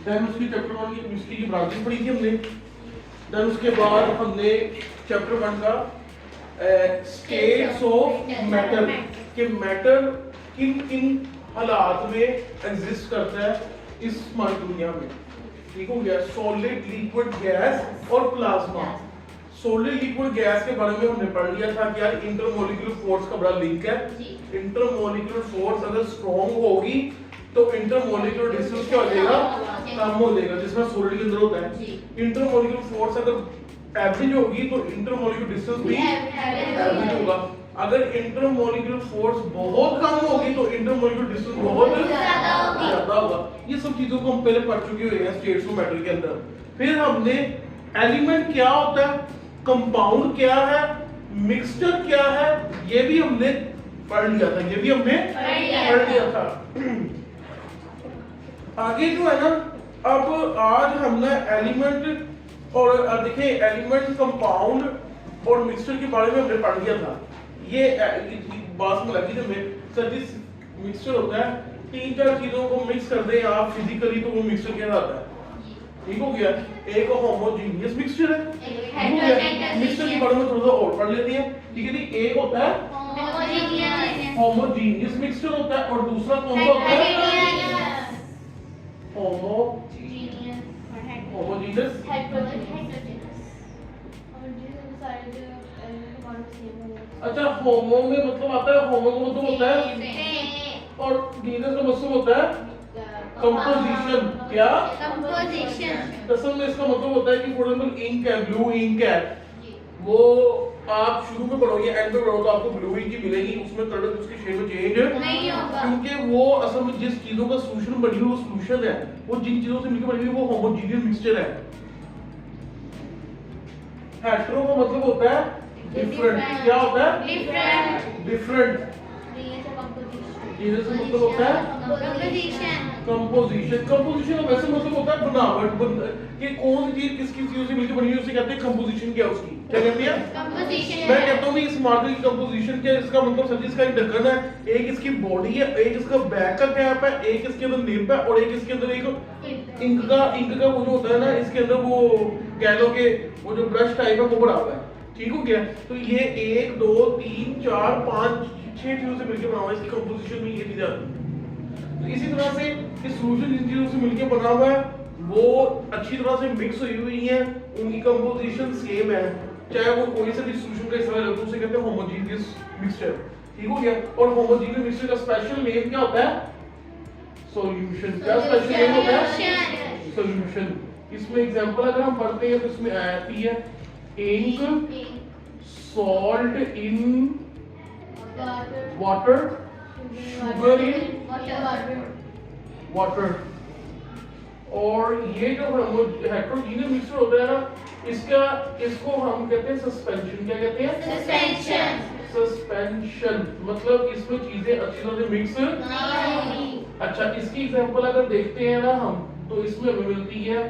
Then उसकी chapter 1 की chemistry की ब्रांचेस पढ़ी थी हमने। देन उसके बाद हमने चैप्टर 1 का स्टेट्स ऑफ मैटर कि मैटर किन किन हालात में एग्जिस्ट करता है इस हमारी दुनिया में। ठीक हो गया। सॉलिड, लिक्विड, गैस और प्लाज्मा। सॉलिड, लिक्विड, गैस के बारे में हमने पढ़ लिया था कि यार इंटरमोलिक्यूलर फोर्स का बड़ा लिंक है। इंटरमोलिक्यूलर फोर्स अगर स्ट्रॉन्ग होगी तो इंटरमोलिक्यूलर डिस्टेंस क्या हो जाएगा, कम हो जाएगा, जिसमें सॉलिड के अंदर होता है। इंटरमोलिक्यूलर फोर्स अगर एवरेज होगी तो इंटरमोलिक्यूलर डिस्टेंस भी एवरेज होगा। अगर इंटरमोलिक्यूलर फोर्स बहुत कम होगी तो इंटरमोलिक्यूलर डिस्टेंस बहुत ज्यादा होगा। ये सब चीजों को हम पहले पढ़ चुके हुए हैं स्टेट्स ऑफ मैटर के अंदर। फिर हमने एलिमेंट क्या होता है, कंपाउंड क्या है, मिक्सचर क्या है, ये भी हमने पढ़ लिया था। ये भी हमने पढ़ लिया था। आगे जो है ना, अब आज हमने एलिमेंट और देखिए एलिमेंट, कंपाउंड और मिक्सचर के बारे में हमने पढ़ लिया था। ये बात में लगी हमें सर जी, मिक्सचर होता है तीन चार चीजों को मिक्स कर दें आप फिजिकली तो वो मिक्सचर कहलाता है। ठीक हो गया। एक होमोजेनियस मिक्सचर है। मिक्सचर के बारे में थोड़ा सा और पढ़ लेते हैं। ठीक है जी। एक होता है होमोजेनियस मिक्सचर होता है और दूसरा कौन सा होता है, होमोजेनियस। अच्छा, होमो में मतलब आता है, होमो का मतलब होता है और जीनस का मतलब होता है कंपोजिशन। क्या कंपोजिशन। असल में इसका मतलब होता है कि फॉर एग्जांपल इंक है, ब्लू इंक है, वो आप शुरू में पढ़ोगे, एंड में पढ़ोगे तो आपको ब्लू इंक ही मिलेगी, उसमें कलर उसकी शेड में चेंज नहीं होगा, क्योंकि वो असल में जिस चीजों का सॉल्यूशन बनी हुई वो सॉल्यूशन है, वो जिन चीजों से मिलकर बनी हुई वो होमोजेनियस मिक्सचर है। हेटेरो का मतलब होता है डिफरेंट। क्या होता है, डिफरेंट। से मतलब होता है कंपोजिशन। कंपोजिशन का वैसे मतलब होता है बनावट, कि कौन सी चीज किस चीजों से मिलकर बनी है उसे कहते हैं कंपोजिशन। क्या उसकी क्या कहते हैं, कंपोजिशन। मैं कहता हूं भी इस मार्बल की कंपोजिशन क्या है, इसका मतलब सर इसका एक ढक्कन है, एक इसकी बॉडी है, एक इसका बैक का कैप है, एक इसके अंदर निब है और एक इसके अंदर एक इंक का वो जो होता है ना, इसके अंदर वो कह लो कि वो जो ब्रश टाइप है वो बड़ा हुआ है। ठीक हो गया। तो ये 1 2 3 4 5 6 चीजों से मिलकर बना हुआ है, इसकी कंपोजिशन में ये चीजें आती हैं। तो इसी तरह से इस सॉल्यूशन जिन चीजों से मिलकर बना हुआ है वो अच्छी तरह से मिक्स हुई है, उनकी कंपोजिशन सेम है, चाहे वो कोई सा भी सॉल्यूशन का हिस्सा है तो उसे कहते हैं होमोजेनियस मिक्सचर। ठीक हो गया। और होमोजेनियस मिक्सचर का स्पेशल नेम क्या होता है, सॉल्यूशन। क्या स्पेशल नेम होता है, सॉल्यूशन। इसमें एग्जांपल अगर हम पढ़ते हैं तो इसमें आती है ink, salt in water, sugar in water. और ये जो हेटेरोजेनियस मिक्सचर होता है ना, इसको हम कहते हैं सस्पेंशन। क्या कहते हैं, सस्पेंशन। मतलब इसमें चीजें अच्छी तरह से मिक्स नहीं। अच्छा, इसकी एग्जांपल अगर देखते हैं ना हम, तो इसमें हमें मिलती है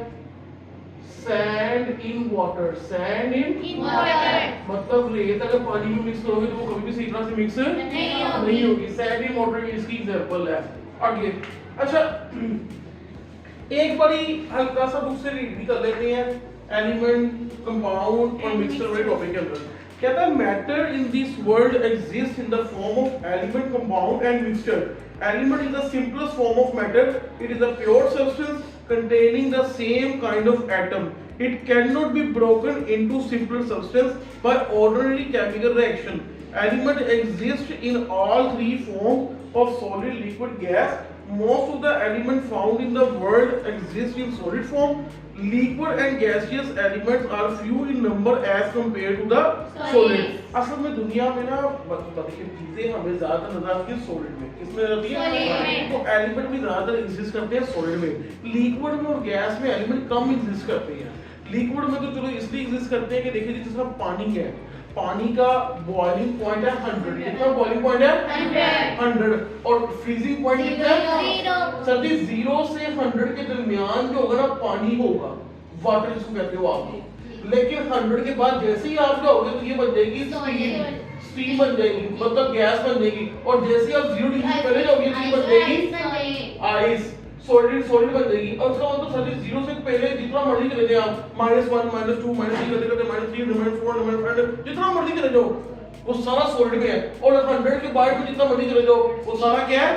sand in water. Sand in water मतलब रेत अगर पानी में मिक्स करोगे तो वो कभी भी सही तरह से मिक्स नहीं होगी। सैंड इन वाटर इसकी एग्जांपल है। आगे अच्छा, एक बड़ी हल्का सा बुक से रीड भी कर लेते हैं एलिमेंट, कंपाउंड और मिक्सचर वाले टॉपिक के अंदर। कहता है matter in this world exist in the form of element, compound and mixture. Element is the simplest form of matter. It is a pure substance containing the same kind of atom. It cannot be broken into simpler substance by ordinary chemical reaction. Element exist in all three forms of solid, liquid, gas. Most of the elements found in the world exist in solid form. Liquid and gaseous elements are few in number as compared to the solid. असल में दुनिया में ना देखिए चीजें हमें ज्यादा नजर आती है सॉलिड में। किसमें आती है, तो एलिमेंट भी ज्यादातर एग्जिस्ट करते हैं सॉलिड में। लिक्विड में और गैस में एलिमेंट कम एग्जिस्ट करते हैं। लिक्विड में तो चलो इसलिए एग्जिस्ट करते हैं कि देखिए जिस तरह पानी है, पानी का बॉइलिंग पॉइंट है 100। कितना बॉइलिंग पॉइंट है 100 और फ्रीजिंग पॉइंट कितना है 0। सर जी 0 से 100 के दरमियान जो होगा ना पानी होगा, वाटर जिसको कहते हो आप। लेकिन 100 के बाद जैसे ही आप जाओगे तो ये बन जाएगी स्टीम बन जाएगी, मतलब गैस बन जाएगी। और जैसे आप 0 डिग्री पहले जाओगे तो ये बन जाएगी आइस। सॉलिड बन जाएगी। और उसका मतलब सर जीरो से पहले जितना मर्जी चले जाए आप, -1 -2 -3 करते करते -3 -4 -5 जितना मर्जी चले जाओ वो सारा सॉलिड में है। और 100 के बाद में जितना मर्जी चले जाओ वो सारा क्या है,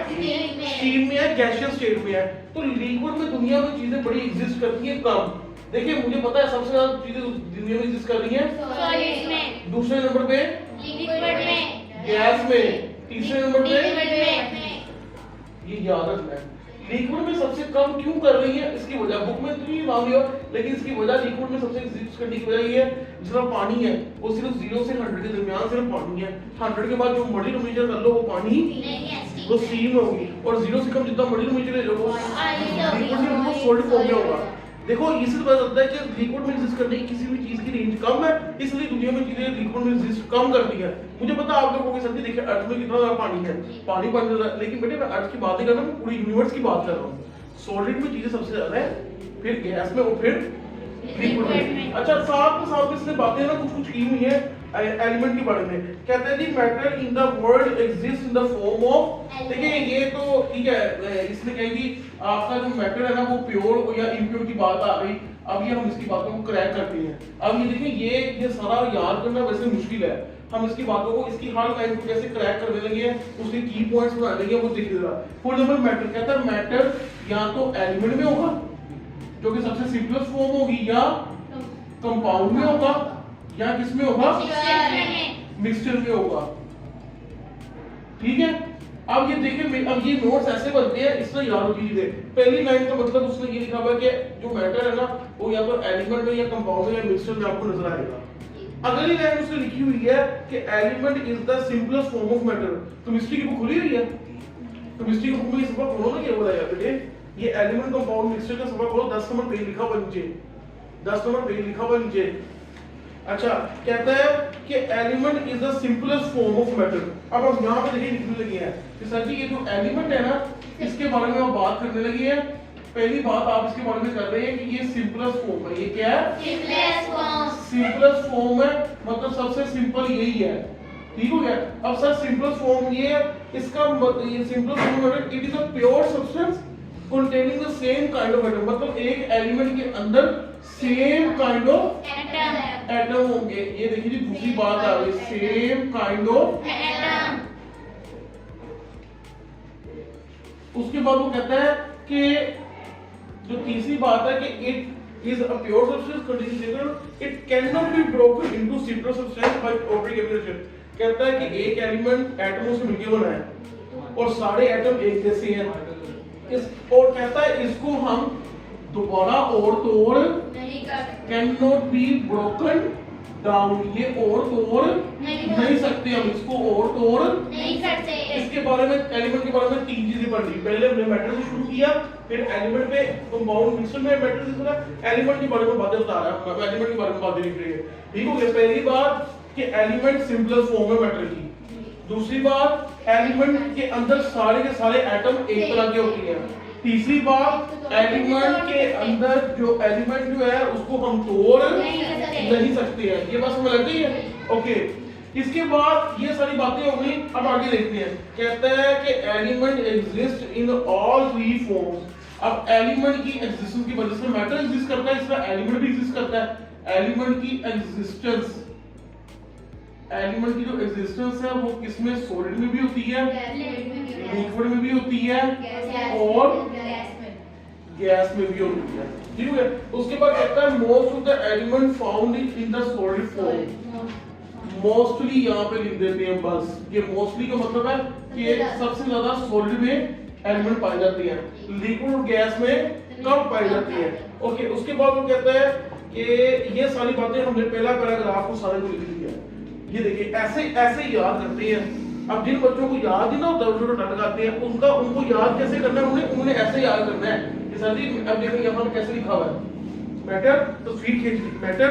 स्टीम में है, गैसियस स्टेट में है। तो लिक्विड में दुनिया में चीजें बड़ी एग्जिस्ट करती हैं कम। देखिए मुझे पता है सबसे ज्यादा चीजें दुनिया में एग्जिस्ट कर रही हैं सॉलिड्स में, दूसरे नंबर पे लिक्विड में, गैस में, तीसरे नंबर पे लिक्विड में। ये याद रखना है। लिक्विड में सबसे कम क्यों कर रही है, इसकी वजह बुक में तो नहीं नाम लिया, लेकिन इसकी वजह लिक्विड में सबसे एग्जिस्ट करने की वजह ये है जितना पानी है वो सिर्फ 0 से 100 के दरमियान सिर्फ पानी है। 100 के बाद जो मर्जी टेम्परेचर कर लो वो पानी वो स्टीम होगी, और 0 से कम जितना मर्जी टेम्परेचर ले लो वो लिक्विड में वो सॉलिड फॉर्म में होगा। देखो इससे पता चलता है कि लिक्विड में एग्जिस्ट करने की किसी भी चीज की रेंज कम है, इसलिए दुनिया में चीजें लिक्विड में एग्जिस्ट कम करती है। मुझे पता है आप लोगों को सर्दी देखिए अर्थ में कितना ज्यादा पानी है, पानी बन रहा है, लेकिन बेटे मैं अर्थ की बात नहीं कर रहा, मैं पूरी यूनिवर्स की बात कर रहा हूँ। सॉलिड में चीजें सबसे ज्यादा है, फिर गैस में और फिर लिक्विड में। अच्छा साथ में इसने बातें ना कुछ की हुई है एलिमेंट के बारे में। कहते हैं जी matter in the world exist in the form of, देखिए ये तो ठीक है, इसने कहेगी आपका जो मैटर है ना वो प्योर या इम्प्योर की बात आ गई। अब ये हम इसकी बातों को क्रैक करते हैं। अब ये देखिए ये सारा याद करना वैसे मुश्किल है, हम इसकी बातों को इसकी हर लाइन को कैसे क्रैक करने लगे हैं, उसके की पॉइंट्स बनाने लगे वो देख लेगा। फॉर एग्जांपल मैटर कहता है मैटर या तो एलिमेंट में होगा जो कि सबसे सिंपलेस्ट फॉर्म होगी, या कंपाउंड में होगा, या किसमें होगा, मिक्सचर में होगा। ठीक है, अब ये देखिए अब ये नोट्स ऐसे बनते हैं, इसमें याद कीजिए। पहली लाइन का मतलब उसने ये लिखा हुआ है कि जो मैटर है ना वो या तो एलिमेंट में या कंपाउंड में या मिक्सचर में आपको नजर आएगा। अगली लाइन उसने लिखी हुई है कि element is the simplest form of matter. Chemistry की बुक खुली हुई है, केमिस्ट्री की बुक में इस बार खोलो ना, क्या बोला है बेटे, ये एलिमेंट कंपाउंड मिक्सचर का सबक खोलो, 10 नंबर पेज लिखा हुआ नीचे, 10 नंबर पेज लिखा हुआ नीचे। अच्छा कहता है कि element is the simplest form of matter. अब हम यहाँ पे देखिए लिखने लगे हैं कि सर जी ये जो एलिमेंट है ना इसके बारे में हम बात करने लगे हैं। पहली बात आप इसके बारे में कर रहे हैं कि ये सिंपलेस्ट फॉर्म है। ये क्या है, सिंपलेस्ट फॉर्म है, मतलब सबसे सिंपल यही है। ठीक हो गया। अब सर सिंपलेस्ट फॉर्म ये है, इसका ये सिंपलेस्ट फॉर्म है it is a pure substance containing the same kind of atom, मतलब एक एलिमेंट के अंदर सेम काइंड ऑफ एटम होंगे। ये देखिए जी दूसरी बात आ गई, सेम काइंड ऑफ एटम। उसके बाद वो कहता है कि जो तीसरी बात है कि it is a pure substance containing it can not be broken into simple substance by ordering elimination. कहता है कि एक एलिमेंट एटमों से मिलकर बना है और सारे एटम एक जैसे हैं, और कहता है इसको हम दोबारा और तोड़ नहीं कर, can not be broken down, ये और तोड़ नहीं सकते, हम इसको और तोड़ नहीं सकते। इसके बारे में एलिमेंट के बारे में 3 चीजें पढ़ ली। पहले हमने मैटर से शुरू किया, फिर एलिमेंट पे कंपाउंड मिक्सचर में मैटर से सुना, एलिमेंट के बारे में बातें बता रहा है, एलिमेंट के बारे में बातें लिख रही है। ठीक हो गया। पहली बात कि एलिमेंट सिंपलेस्ट फॉर्म है मैटर की। दूसरी बात एलिमेंट के अंदर सारे के सारे एटम एक तरह के होते हैं। तीसरी बात एलिमेंट के अंदर जो एलिमेंट जो है उसको हम तोड़ नहीं सकते हैं। ये बात समझ लग गई है? ओके। इसके बाद ये सारी बातें हो गई, अब आगे देखते हैं। कहता है कि element exist in all 3 forms. अब एलिमेंट की एग्जिस्टेंस की वजह से मैटर एग्जिस्ट करता है, इसका एलिमेंट भी एग्जिस्ट करता है। एलिमेंट की एग्जिस्टेंस, एलिमेंट की जो एग्जिस्टेंस है वो किसमें, सॉलिड में भी होती है, लिक्विड में भी होती है और गैस में भी होती है। ठीक है। उसके बाद कहता है most of the element found in the solid form. Mostly यहाँ पे लिख देते हैं बस। ये मोस्टली का मतलब है कि सबसे ज्यादा सॉलिड में एलिमेंट पाए जाते हैं, लिक्विड और गैस में कम पाई जाती है। ओके। उसके बाद वो कहता है कि ये सारी बातें हमने पहला पैराग्राफ को सारे को लिख दिया है। ये देखिए ऐसे ऐसे याद करते हैं। अब जिन बच्चों को याद ही ना होता है जो टट गाते हैं उनको याद कैसे करना है, उन्हें ऐसे याद करना है कि सर जी अब देखो यहाँ पर कैसे लिखा हुआ है मैटर, तो फिर खींच मैटर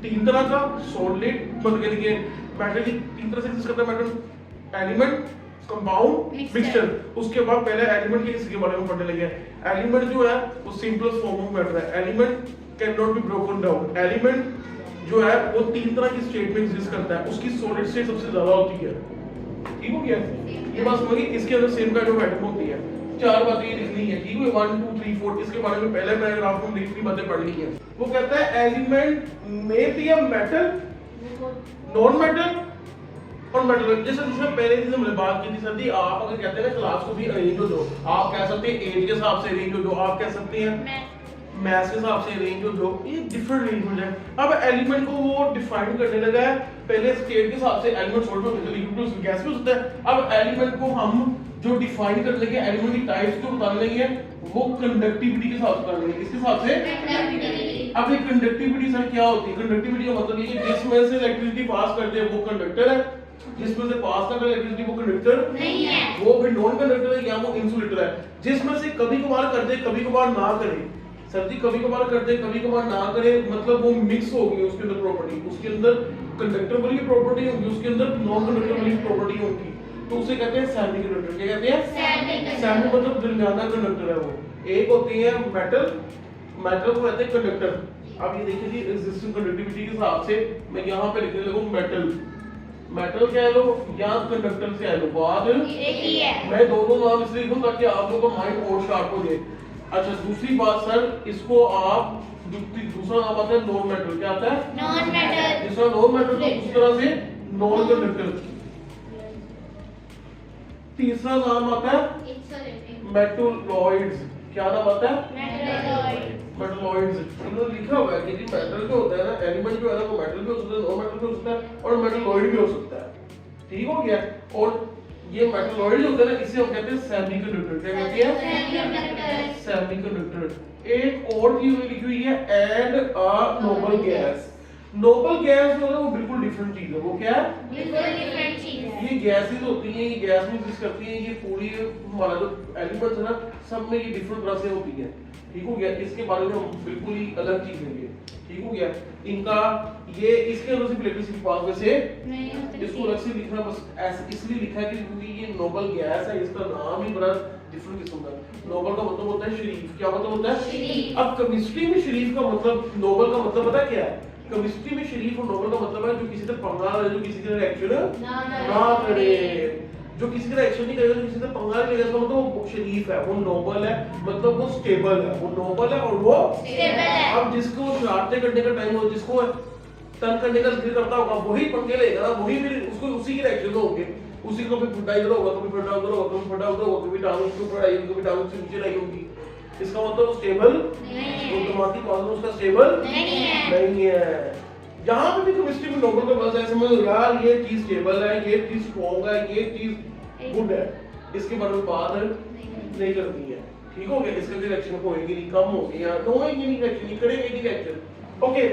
3 तरह का, सॉलिड मतलब देखिए मैटर की 3 तरह से एग्जिस्ट करता है मैटर, एलिमेंट, कंपाउंड, मिक्सचर। उसके बाद पहले एलिमेंट के इसके बारे में पढ़ने लगे। एलिमेंट जो है वो सिंपलेस्ट फॉर्म ऑफ मैटर है। Element can not be broken down. Element जो है वो 3 तरह की स्टेट में एग्जिस्ट करता है, उसकी सॉलिड स्टेट सबसे ज्यादा होती है। ठीक हो गया? ये बात समझिए। इसके अंदर सेम काइंड ऑफ एटम होती है। चार बातें लिखनी है, ठीक है, 1 2 3 4, इसके बारे में पहले पैराग्राफ में लिखनी बातें पढ़नी है। वो कहता है एलिमेंट में be a metal, non metal और मेटल। जैसे जिसमें पहले दिन हमने बात की थी सर जी, आप अगर कहते हैं ना क्लास को भी अरेंज हो जाओ, आप कह सकते हैं एज के हिसाब से अरेंज हो जाओ, आप कह सकते हैं मैथ्स के हिसाब से अरेंज हो जाओ, ये डिफरेंट अरेंज हो जाए। अब एलिमेंट को वो डिफाइन करने लगा है, पहले स्टेट के हिसाब से एलिमेंट सॉल्व होते थे, लिक्विड टू गैस में होता है। अब एलिमेंट को हम जो डिफाइन कर लेंगे, एलिमेंट की टाइप्स जो बता लेंगे, वो कंडक्टिविटी के हिसाब से कर लेंगे। इसके हिसाब से अब ये कंडक्टिविटी सर क्या होती है? कंडक्टिविटी का मतलब ये कि जिसमें से इलेक्ट्रिसिटी पास करते हैं वो कंडक्टर है, जिसमें से पास कर रहा है इलेक्ट्रिसिटी वो कंडक्टर नहीं है, वो भी नॉन कंडक्टर है या वो इंसुलेटर है। जिसमें से कभी कभार कर दे कभी कभार ना करे, सर्दी कभी कभार कर दे कभी कभार ना करे, मतलब वो मिक्स होगी उसके अंदर प्रॉपर्टी, उसके अंदर कंडक्टर वाली प्रॉपर्टी होगी, उसके अंदर नॉन कंडक्टर वाली प्रॉपर्टी होगी, तो उसे कहते हैं सेमी कंडक्टर। क्या कहते हैं? सेमी मतलब दरमियाना कंडक्टर है वो। एक होती है मेटल, मेटल को कहते हैं कंडक्टर। अब ये देखिए जी, रेजिस्टेंस कंडक्टिविटी के हिसाब से मैं यहाँ पे लिखने लगूं मेटल, मेटल कह लो या कंडक्टर से लो, बात एक ही है। मैं दोनों नाम इसलिए लिखूं ताकि आप लोगों का माइंड और शार्प हो जाए। अच्छा, दूसरी बात सर, इसको आप दूसरा नाम आता है नॉन मेटल। क्या आता है? Non metal. दूसरा नॉन मेटल तो उस तरह से नॉन कंडक्टर। तीसरा नाम आता है मेटलॉइड्स। क्या नाम आता है? मेटलॉइड्स। इन्होंने लिखा हुआ है कि जी मेटल जो होता है ना, एलिमेंट जो है ना, वो मेटल भी हो सकता है, नॉन मेटल भी हो सकता है और मेटलॉइड भी हो सकता है। ठीक हो गया? और ये मेटलॉइड जो होता है ना, इसे हम कहते हैं सेमीकंडक्टर। क्या कहते हैं? सेमीकंडक्टर। एक और चीज लिखी हुई है, and a noble gas. Noble gas जो है वो बिल्कुल डिफरेंट चीज है। वो क्या है? बिल्कुल डिफरेंट चीज है। ये गैसेस होती हैं, ये गैस में एग्जिस्ट करती हैं, ये पूरी हमारा जो एलिमेंट्स है ना, सब में ये डिफरेंट तरह से होती है। ठीक हो गया? इसके बारे में हम बिल्कुल ही अलग चीज है ये। ठीक हो गया? इनका ये इसके अंदर सिर्फ इलेक्ट्रिसिटी पास वैसे इसको अलग से लिखना बस ऐसे इसलिए लिखा है कि क्योंकि ये नोबल गैस है, इसका नाम ही बड़ा डिफरेंट किस्म का। नोबल का मतलब होता है शरीफ। क्या मतलब होता है? शरीफ। अब केमिस्ट्री में शरीफ का मतलब, नोबल का मतलब पता क्या है? केमिस्ट्री में शरीफ और नोबल का मतलब है जो किसी से पंगा ले, जो किसी के रिएक्शन ना करे, जो किसी का एक्शन नहीं करेगा, जो किसी से पंगा नहीं लेगा, मतलब वो शरीफ है, वो नोबल है, मतलब वो स्टेबल है, वो नोबल है और वो स्टेबल है। अब जिसको शरारतें करने का टाइम हो, जिसको तंग करने का दिल करता होगा, वही पंगे लेगा ना, वही फिर उसको उसी के रिएक्शन होंगे, उसी को भी फटा इधर होगा, कभी फटा उधर होगा, कभी फटा उधर होगा, कभी टांग उसके ऊपर आई होगी, कभी टांग उसके नीचे आई होगी। इसका मतलब स्टेबल नहीं है, वो दिमागी कॉन्सेप्ट उसका स्टेबल नहीं है। जहां पे भी केमिस्ट्री में नोबल का बस ऐसे समझ यार ये चीज स्टेबल है, ये चीज स्ट्रांग है, ये चीज गुड है, इसके बारे में बात नहीं करनी है। ठीक हो गया? इसका रिएक्शन होएगी नहीं, कम होगी या तो होएगी नहीं, रिएक्शन नहीं करेगी नहीं रिएक्शन। ओके,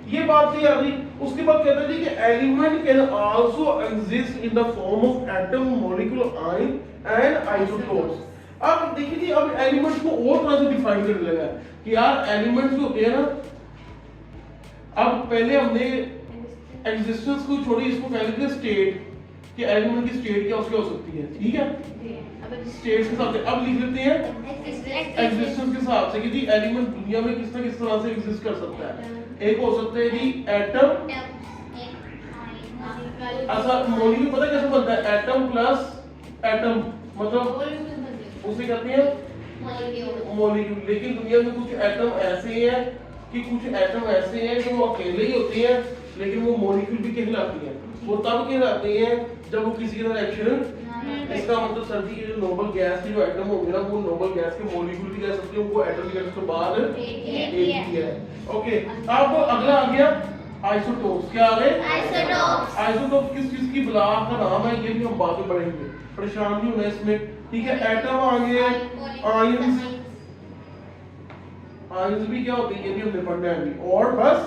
ये बात थी अभी। उसके बाद कहता है कि element can also exist in the form of atom, molecule, ion and isotopes. अब देखिए जी, अब एलिमेंट्स को और तरह से डिफाइन करने लगा कि यार एलिमेंट्स जो होते हैं ना, अब पहले हमने एग्जिस्टेंस को छोड़ी, इसको कह लेते हैं स्टेट, कि एलिमेंट की स्टेट क्या उसकी हो सकती है। ठीक है? स्टेट्स के साथ अब लिख लेते हैं एग्जिस्टेंस के हिसाब से कि जी एलिमेंट दुनिया में किस तरह से एग्जिस्ट कर सकता है। एक हो सकते हैं जी एटम, ऐसा मॉलिक्यूल पता कैसे बनता है? एटम प्लस एटम मतलब उसे कहते हैं मॉलिक्यूल। लेकिन दुनिया में कुछ एटम ऐसे हैं कि कुछ एटम ऐसे हैं जो अकेले ही होते हैं, लेकिन वो मॉलिक्यूल भी कहलाती हैं। वो तब कहलाते हैं जब वो किसी का रिएक्शन, इसका मतलब सर्दी के जो नोबल गैस के जो एटम होंगे ना, वो नोबल गैस के मॉलिक्यूल भी कह सकते हैं, वो एटम भी उसके बाद एक ही है। ओके, अब अगला आ गया आइसोटोप्स। क्या आ गए? आइसोटोप्स। आइसोटोप किस चीज की बला का नाम है, ये भी हम बाद में पढ़ेंगे, परेशान नहीं होना इसमें। ठीक है? एटम आ गए, आयंस, आयंस भी क्या होते हैं ये भी हमने पढ़ना है अभी, और बस।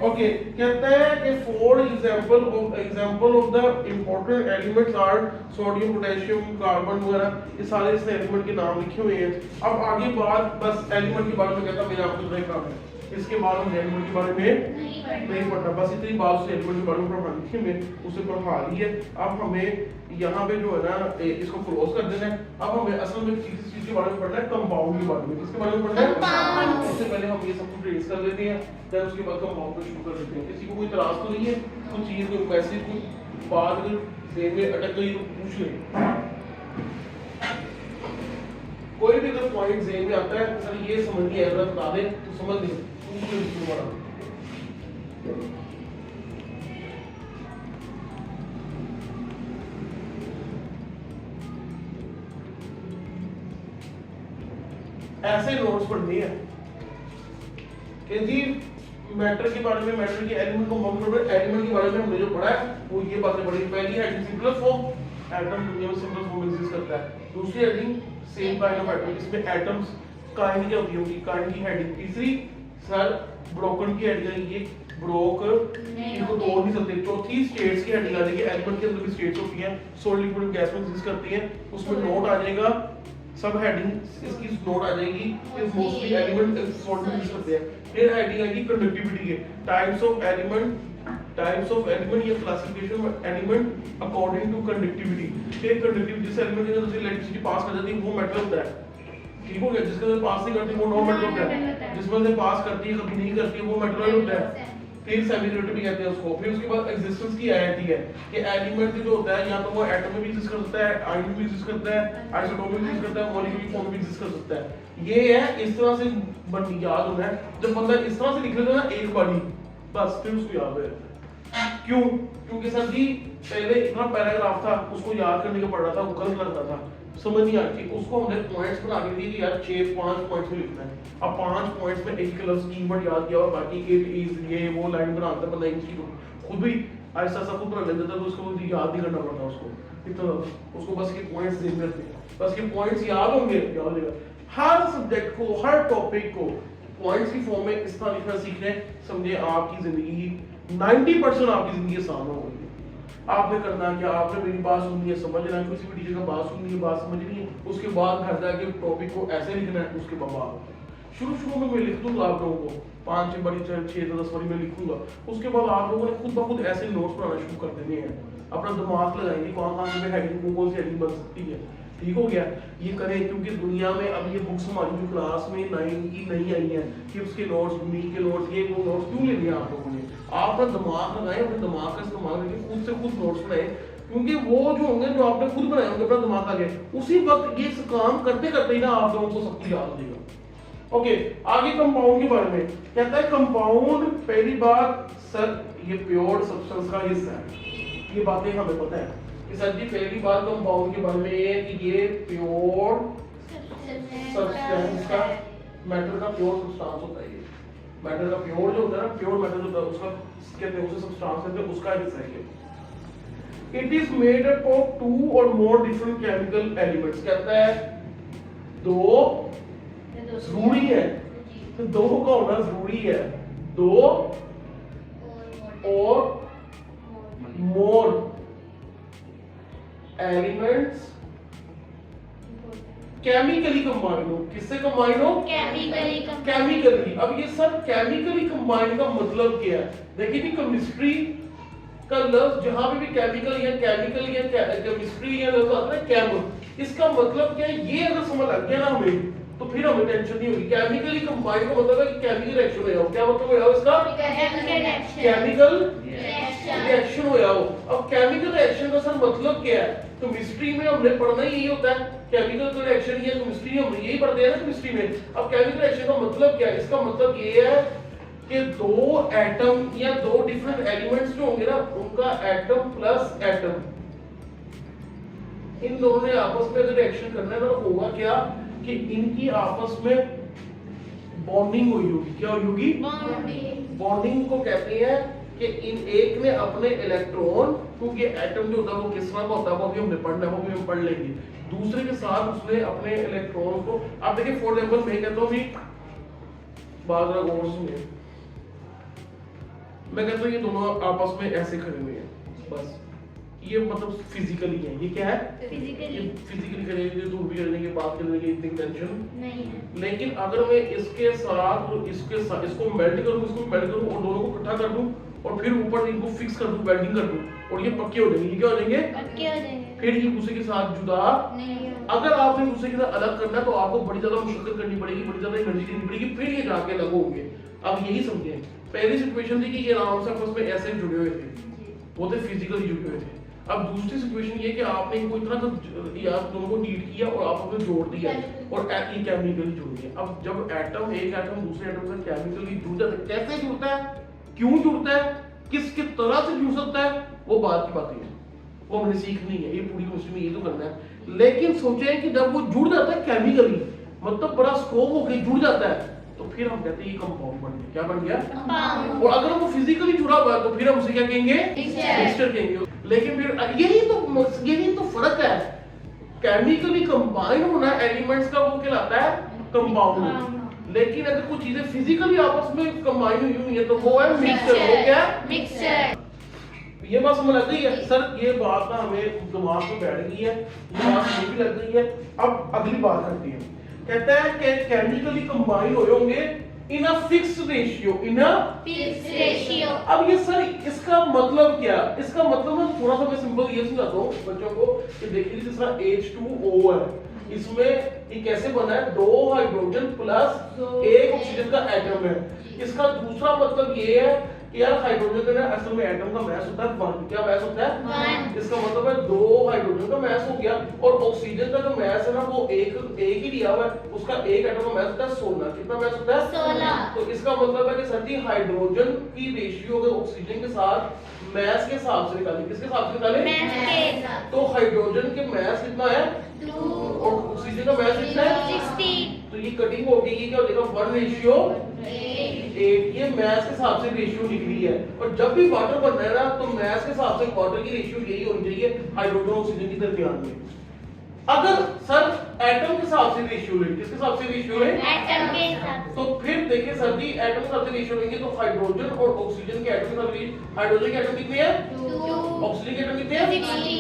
ओके, कहते हैं कि for example of the important elements are sodium, potassium, carbon वगैरह, ये सारे इस एलिमेंट के नाम लिखे हुए हैं। अब आगे बात बस एलिमेंट के बारे में कहता मेरा आपको नहीं काम है, इसके बाद हम एलिमेंट के बारे में नहीं पढ़ना, बस इतनी बात से एलिमेंट के बारे में पढ़ा लिखी में उसे पढ़ा ली है। अब हमें यहाँ पे जो है ना इसको क्लोज कर देना है। अब हमें असल में किसी चीज के बारे में पढ़ना है, कंपाउंड के बारे में। किसके बारे में पढ़ना है? उससे पहले हम ये सब कुछ ट्रेस कर लेते हैं, फिर उसके बाद कंपाउंड को शुरू कर देते हैं। किसी को कोई इतराज तो नहीं है? कुछ चीज कोई मैसेज कोई बात अगर देर में अटक गई तो पूछ लें। कोई भी अगर पॉइंट जेन में आता है तो सर ये समझ नहीं आएगा बता दें तो समझ नहीं ऐसे नोट्स पढ़ने हैं कि जी मैटर के बारे में, मैटर के एलिमेंट को एलिमेंट के बारे में हमने जो पढ़ा है वो ये बातें पढ़ी। पहली हेडिंग सिंपलेस्ट फॉर्म, एटम दुनिया में सिंपलेस्ट फॉर्म एग्जिस्ट करता है। दूसरी heading same kind of atom, इसमें एटम्स काइंड क्या होती होगी, काइंड की हेडिंग। तीसरी सर ब्रोकन की हेडिंग, ये ब्रोक इनको तोड़ नहीं सकते। चौथी स्टेट्स की हेडिंग आ जाएगी, एलिमेंट के अंदर भी स्टेट्स होती हैं, सॉलिड लिक्विड गैस में एग्जिस्ट करती हैं, उसमें नोट आ जाएगा। सब हेडिंग इसकी नोट आ जाएगी कि मोस्टली एलिमेंट सॉल्ट में यूज करते हैं। फिर हेडिंग आएगी कंडक्टिविटी के, टाइप्स ऑफ एलिमेंट या classification of element according to conductivity. फिर कंडक्टिविटी जिस एलिमेंट के अंदर इलेक्ट्रिसिटी पास कर जाती है वो मेटल होता है, ठीक हो गया। जिसके अंदर पास नहीं करती वो नॉन मेटल होता है, जिसमें से पास करती है कभी नहीं करती है वो मेटल होता है। फिर सेमीकंडक्टर भी कहते हैं उसको। फिर उसके बाद एक्जिस्टेंस की आती है कि एलिमेंट जो होता है या तो वो एटम में भी एग्जिस्ट कर सकता है, आयन में भी एग्जिस्ट करता है, आइसोटोप में भी एग्जिस्ट करता है, मॉलिक्यूलर फॉर्म में भी एग्जिस्ट कर सकता है। ये है इस तरह से याद होना है। जब बंदा इस तरह से लिख लेता है ना एक बारी बस फिर उसको याद है। क्यों? क्योंकि सर जी पहले इतना पैराग्राफ था उसको याद करने का पड़ रहा था, वो गलत लगता था, समझ नहीं आती। उसको हमने पॉइंट्स बना के दिए कि यार 6-5 पॉइंट्स में लिखना है। अब 5 पॉइंट्स में एक लफ्ज कीवर्ड याद किया और बाकी इट इज ये वो लाइन बनाता है बंदा इंग्लिश की खुद भी ऐसा ऐसा खुद बना लेता था, तो उसको याद नहीं करना पड़ता उसको इतना, उसको बस के पॉइंट्स देने रहते हैं, बस के पॉइंट्स याद होंगे, याद होगा। हर सब्जेक्ट को, हर टॉपिक को पॉइंट्स की फॉर्म में इस तरह लिखना सीखने, समझे आपकी जिंदगी 90% आपकी जिंदगी आसान हो गई। आपने करना क्या, आपने मेरी बात सुननी है, समझना है, किसी भी टीचर का बात सुननी है, बात समझनी है, उसके बाद घर जाके टॉपिक को ऐसे लिखना है। उसके बाद शुरू में मैं लिख दूंगा आप लोगों को 5-6 बारी 6-10 बारी मैं लिखूंगा। उसके बाद आप लोगों ने खुद ब खुद ऐसे नोट्स बनाना शुरू कर देने हैं, अपना दिमाग लगाएंगे कहाँ से हेडिंग कौन सी हेडिंग बन सकती है, ठीक हो गया। ये करें क्योंकि दुनिया में अब ये बुक्स हमारी जो क्लास में 9 की नहीं आई है कि उसके नोट्स, मील के नोट्स, ये वो नोट्स क्यों लेने हैं आप लोगों ने। आप अपना दिमाग लगाएं, अपने दिमाग का इस्तेमाल करके खुद से खुद नोट्स बनाएं, क्योंकि वो जो होंगे जो आपने खुद बनाए होंगे अपना दिमाग आगे, उसी वक्त ये काम करते करते ही ना आप लोगों को सब कुछ याद हो जाएगा। ओके, आगे कंपाउंड के बारे में कहता है। कंपाउंड पहली बात सर ये प्योर सब्सटेंस का हिस्सा है, ये बातें हमें पता है कि सर जी पहली बात कंपाउंड के बारे में ये है कि ये प्योर सब्सटेंस का, मैटर का प्योर सब्सटेंस होता है। ये मैटर का प्योर जो होता है ना, प्योर मैटर होता है उसका कहते हैं, उसे सब्सटेंस कहते हैं, उसका हिस्सा है ये। It is made up of 2 और मोर डिफरेंट केमिकल एलिमेंट्स। कहता है 2 जरूरी है, तो 2 का होना जरूरी है, 2 और मोर एलिमेंट्स केमिकली कंबाइन हो। किससे कंबाइन हो? केमिकली। अब ये सब केमिकली कंबाइन का मतलब क्या है? देखिए जी केमिस्ट्री का लफ्ज जहां पे भी केमिकल या केमिस्ट्री या लफ्ज आता है केम, इसका मतलब क्या है? ये अगर समझ लग गया ना हमें तो फिर हमें टेंशन नहीं होगी। केमिकली कंबाइन का मतलब है कि केमिकल रिएक्शन हो जाओ। क्या मतलब हो जाओ इसका? केमिकल रिएक्शन हो जाओ। अब केमिकल रिएक्शन का सर मतलब क्या है? केमिस्ट्री में हमने पढ़ना ही यही होता है, केमिकल रिएक्शन या केमिस्ट्री हम यही पढ़ते हैं ना केमिस्ट्री में। अब केमिकल रिएक्शन का मतलब क्या है? इसका मतलब ये है कि 2 एटम या 2 डिफरेंट एलिमेंट्स जो होंगे ना, उनका एटम प्लस एटम, इन दोनों ने आपस में अगर रिएक्शन करना है तो होगा क्या कि इनकी आपस में बॉन्डिंग हुई होगी। क्या हुई होगी? बॉन्डिंग को कहते हैं कि इन एक ने अपने इलेक्ट्रॉन, क्योंकि एटम जो होता है वो किस तरह का होता है वो भी हमने पढ़ना है, वो भी हम पढ़ लेंगे, दूसरे के साथ उसने अपने इलेक्ट्रॉन को, आप देखिए फॉर एग्जांपल मैं कहता हूँ भी बात में मैं कहता हूँ ये दोनों आपस में ऐसे खड़े हुए हैं, बस ये मतलब फिजिकली है। ये क्या है? फिजिकली खड़े, दूर भी करने की बात करने की इतनी टेंशन नहीं है। लेकिन अगर मैं इसके साथ और इसके साथ इसको मेल्ट करूं, इसको मेल्ट करूं और दोनों को इकट्ठा कर दूं और फिर ऊपर इनको फिक्स कर दूं, वेल्डिंग कर दूं और ये पक्के हो जाएंगे। ये क्या हो जाएंगे? पक्के हो जाएंगे। फिर ये दूसरे के साथ जुदा नहीं। अगर आपने दूसरे के साथ अलग करना है तो आपको बड़ी ज्यादा मुश्किल करनी पड़ेगी, बड़ी ज्यादा एनर्जी देनी पड़ेगी, फिर ये जाके अलग होंगे। अब यही समझे, पहली सिचुएशन थी कि ये आराम से आपस में ऐसे जुड़े हुए थे, वो थे फिजिकली जुड़े हुए थे। अब दूसरी सिचुएशन ये कि आपने कोई तरह का या दोनों को हीट किया और आप अपने जोड़ दिया और ये केमिकली जुड़ गए। अब जब एटम एक एटम दूसरे एटम से केमिकली जुड़ जाता है, कैसे जुड़ता है, क्यों जुड़ता है, किस तरह से जुड़ सकता है, वो बात की बातें हैं, वो हमने सीखनी है, ये पूरी केमिस्ट्री में ये तो करना है। लेकिन सोचें कि जब वो जुड़ जाता है केमिकली, मतलब बड़ा स्कोप होकर जुड़ जाता है, तो फिर हम कहते हैं ये कंपाउंड बन गया। क्या बन गया? कंपाउंड। और अगर वो फिजिकली जुड़ा हुआ है तो फिर हम उसे क्या कहेंगे? मिक्सचर कहेंगे। लेकिन फिर यही तो फर्क है, केमिकली कंबाइन होना एलिमेंट्स का वो कहलाता है कंपाउंड, लेकिन अगर कुछ चीजें फिजिकली आपस में कंबाइन हुई है तो वो है मिक्सचर। वो क्या? मिक्सचर। ये बात समझ लग गई है सर? ये बात ना हमें दिमाग में बैठ गई है, ये बात मुझे भी लग गई है। अब अगली बात करते हैं। कहता है कि केमिकली कंबाइन हुए होंगे इन अ फिक्स्ड रेशियो, अब ये सर इसका मतलब क्या? इसका मतलब मैं थोड़ा सा मैं सिंपल ये समझाता हूँ बच्चों को कि देखिए जिस तरह H2O है, इसमें ये कैसे बना है? 2 हाइड्रोजन प्लस 1 ऑक्सीजन का एटम है। इसका दूसरा मतलब ये है कि यार हाइड्रोजन का असल में एटम का मास होता है 1। क्या मास होता है? 1। इसका मतलब है 2 हाइड्रोजन का मास हो गया, और ऑक्सीजन का जो मास है ना वो एक ही दिया हुआ है, उसका एक एटम का मास होता है 16। कितना मास होता है? 16। तो इसका मतलब है कि सर जी हाइड्रोजन की रेशियो अगर ऑक्सीजन के साथ मास के हिसाब से निकालें, किसके हिसाब से निकालें? मास के साथ। तो हाइड्रोजन के मास कितना है? 2, और ऑक्सीजन का मास कितना है? 60। तो ये कटिंग हो गई, ये क्या हो जाएगा? 1:8। ये मास के हिसाब से रेशियो निकली है। और जब भी वाटर बनना है ना तो मास के हिसाब से वाटर की रेशियो यही होनी चाहिए हाइड्रोजन ऑक्सीजन की दरमियान में। अगर सर एटम के हिसाब से रेशियो लें, किसके हिसाब से रेशियो लें? एटम के हिसाब। तो फिर देखिए सर जी एटम के हिसाब से रेशियो लेंगे तो हाइड्रोजन और ऑक्सीजन के एटम के हिसाब से, हाइड्रोजन के एटम कितने हैं? 2, ऑक्सीजन के एटम कितने हैं? 60।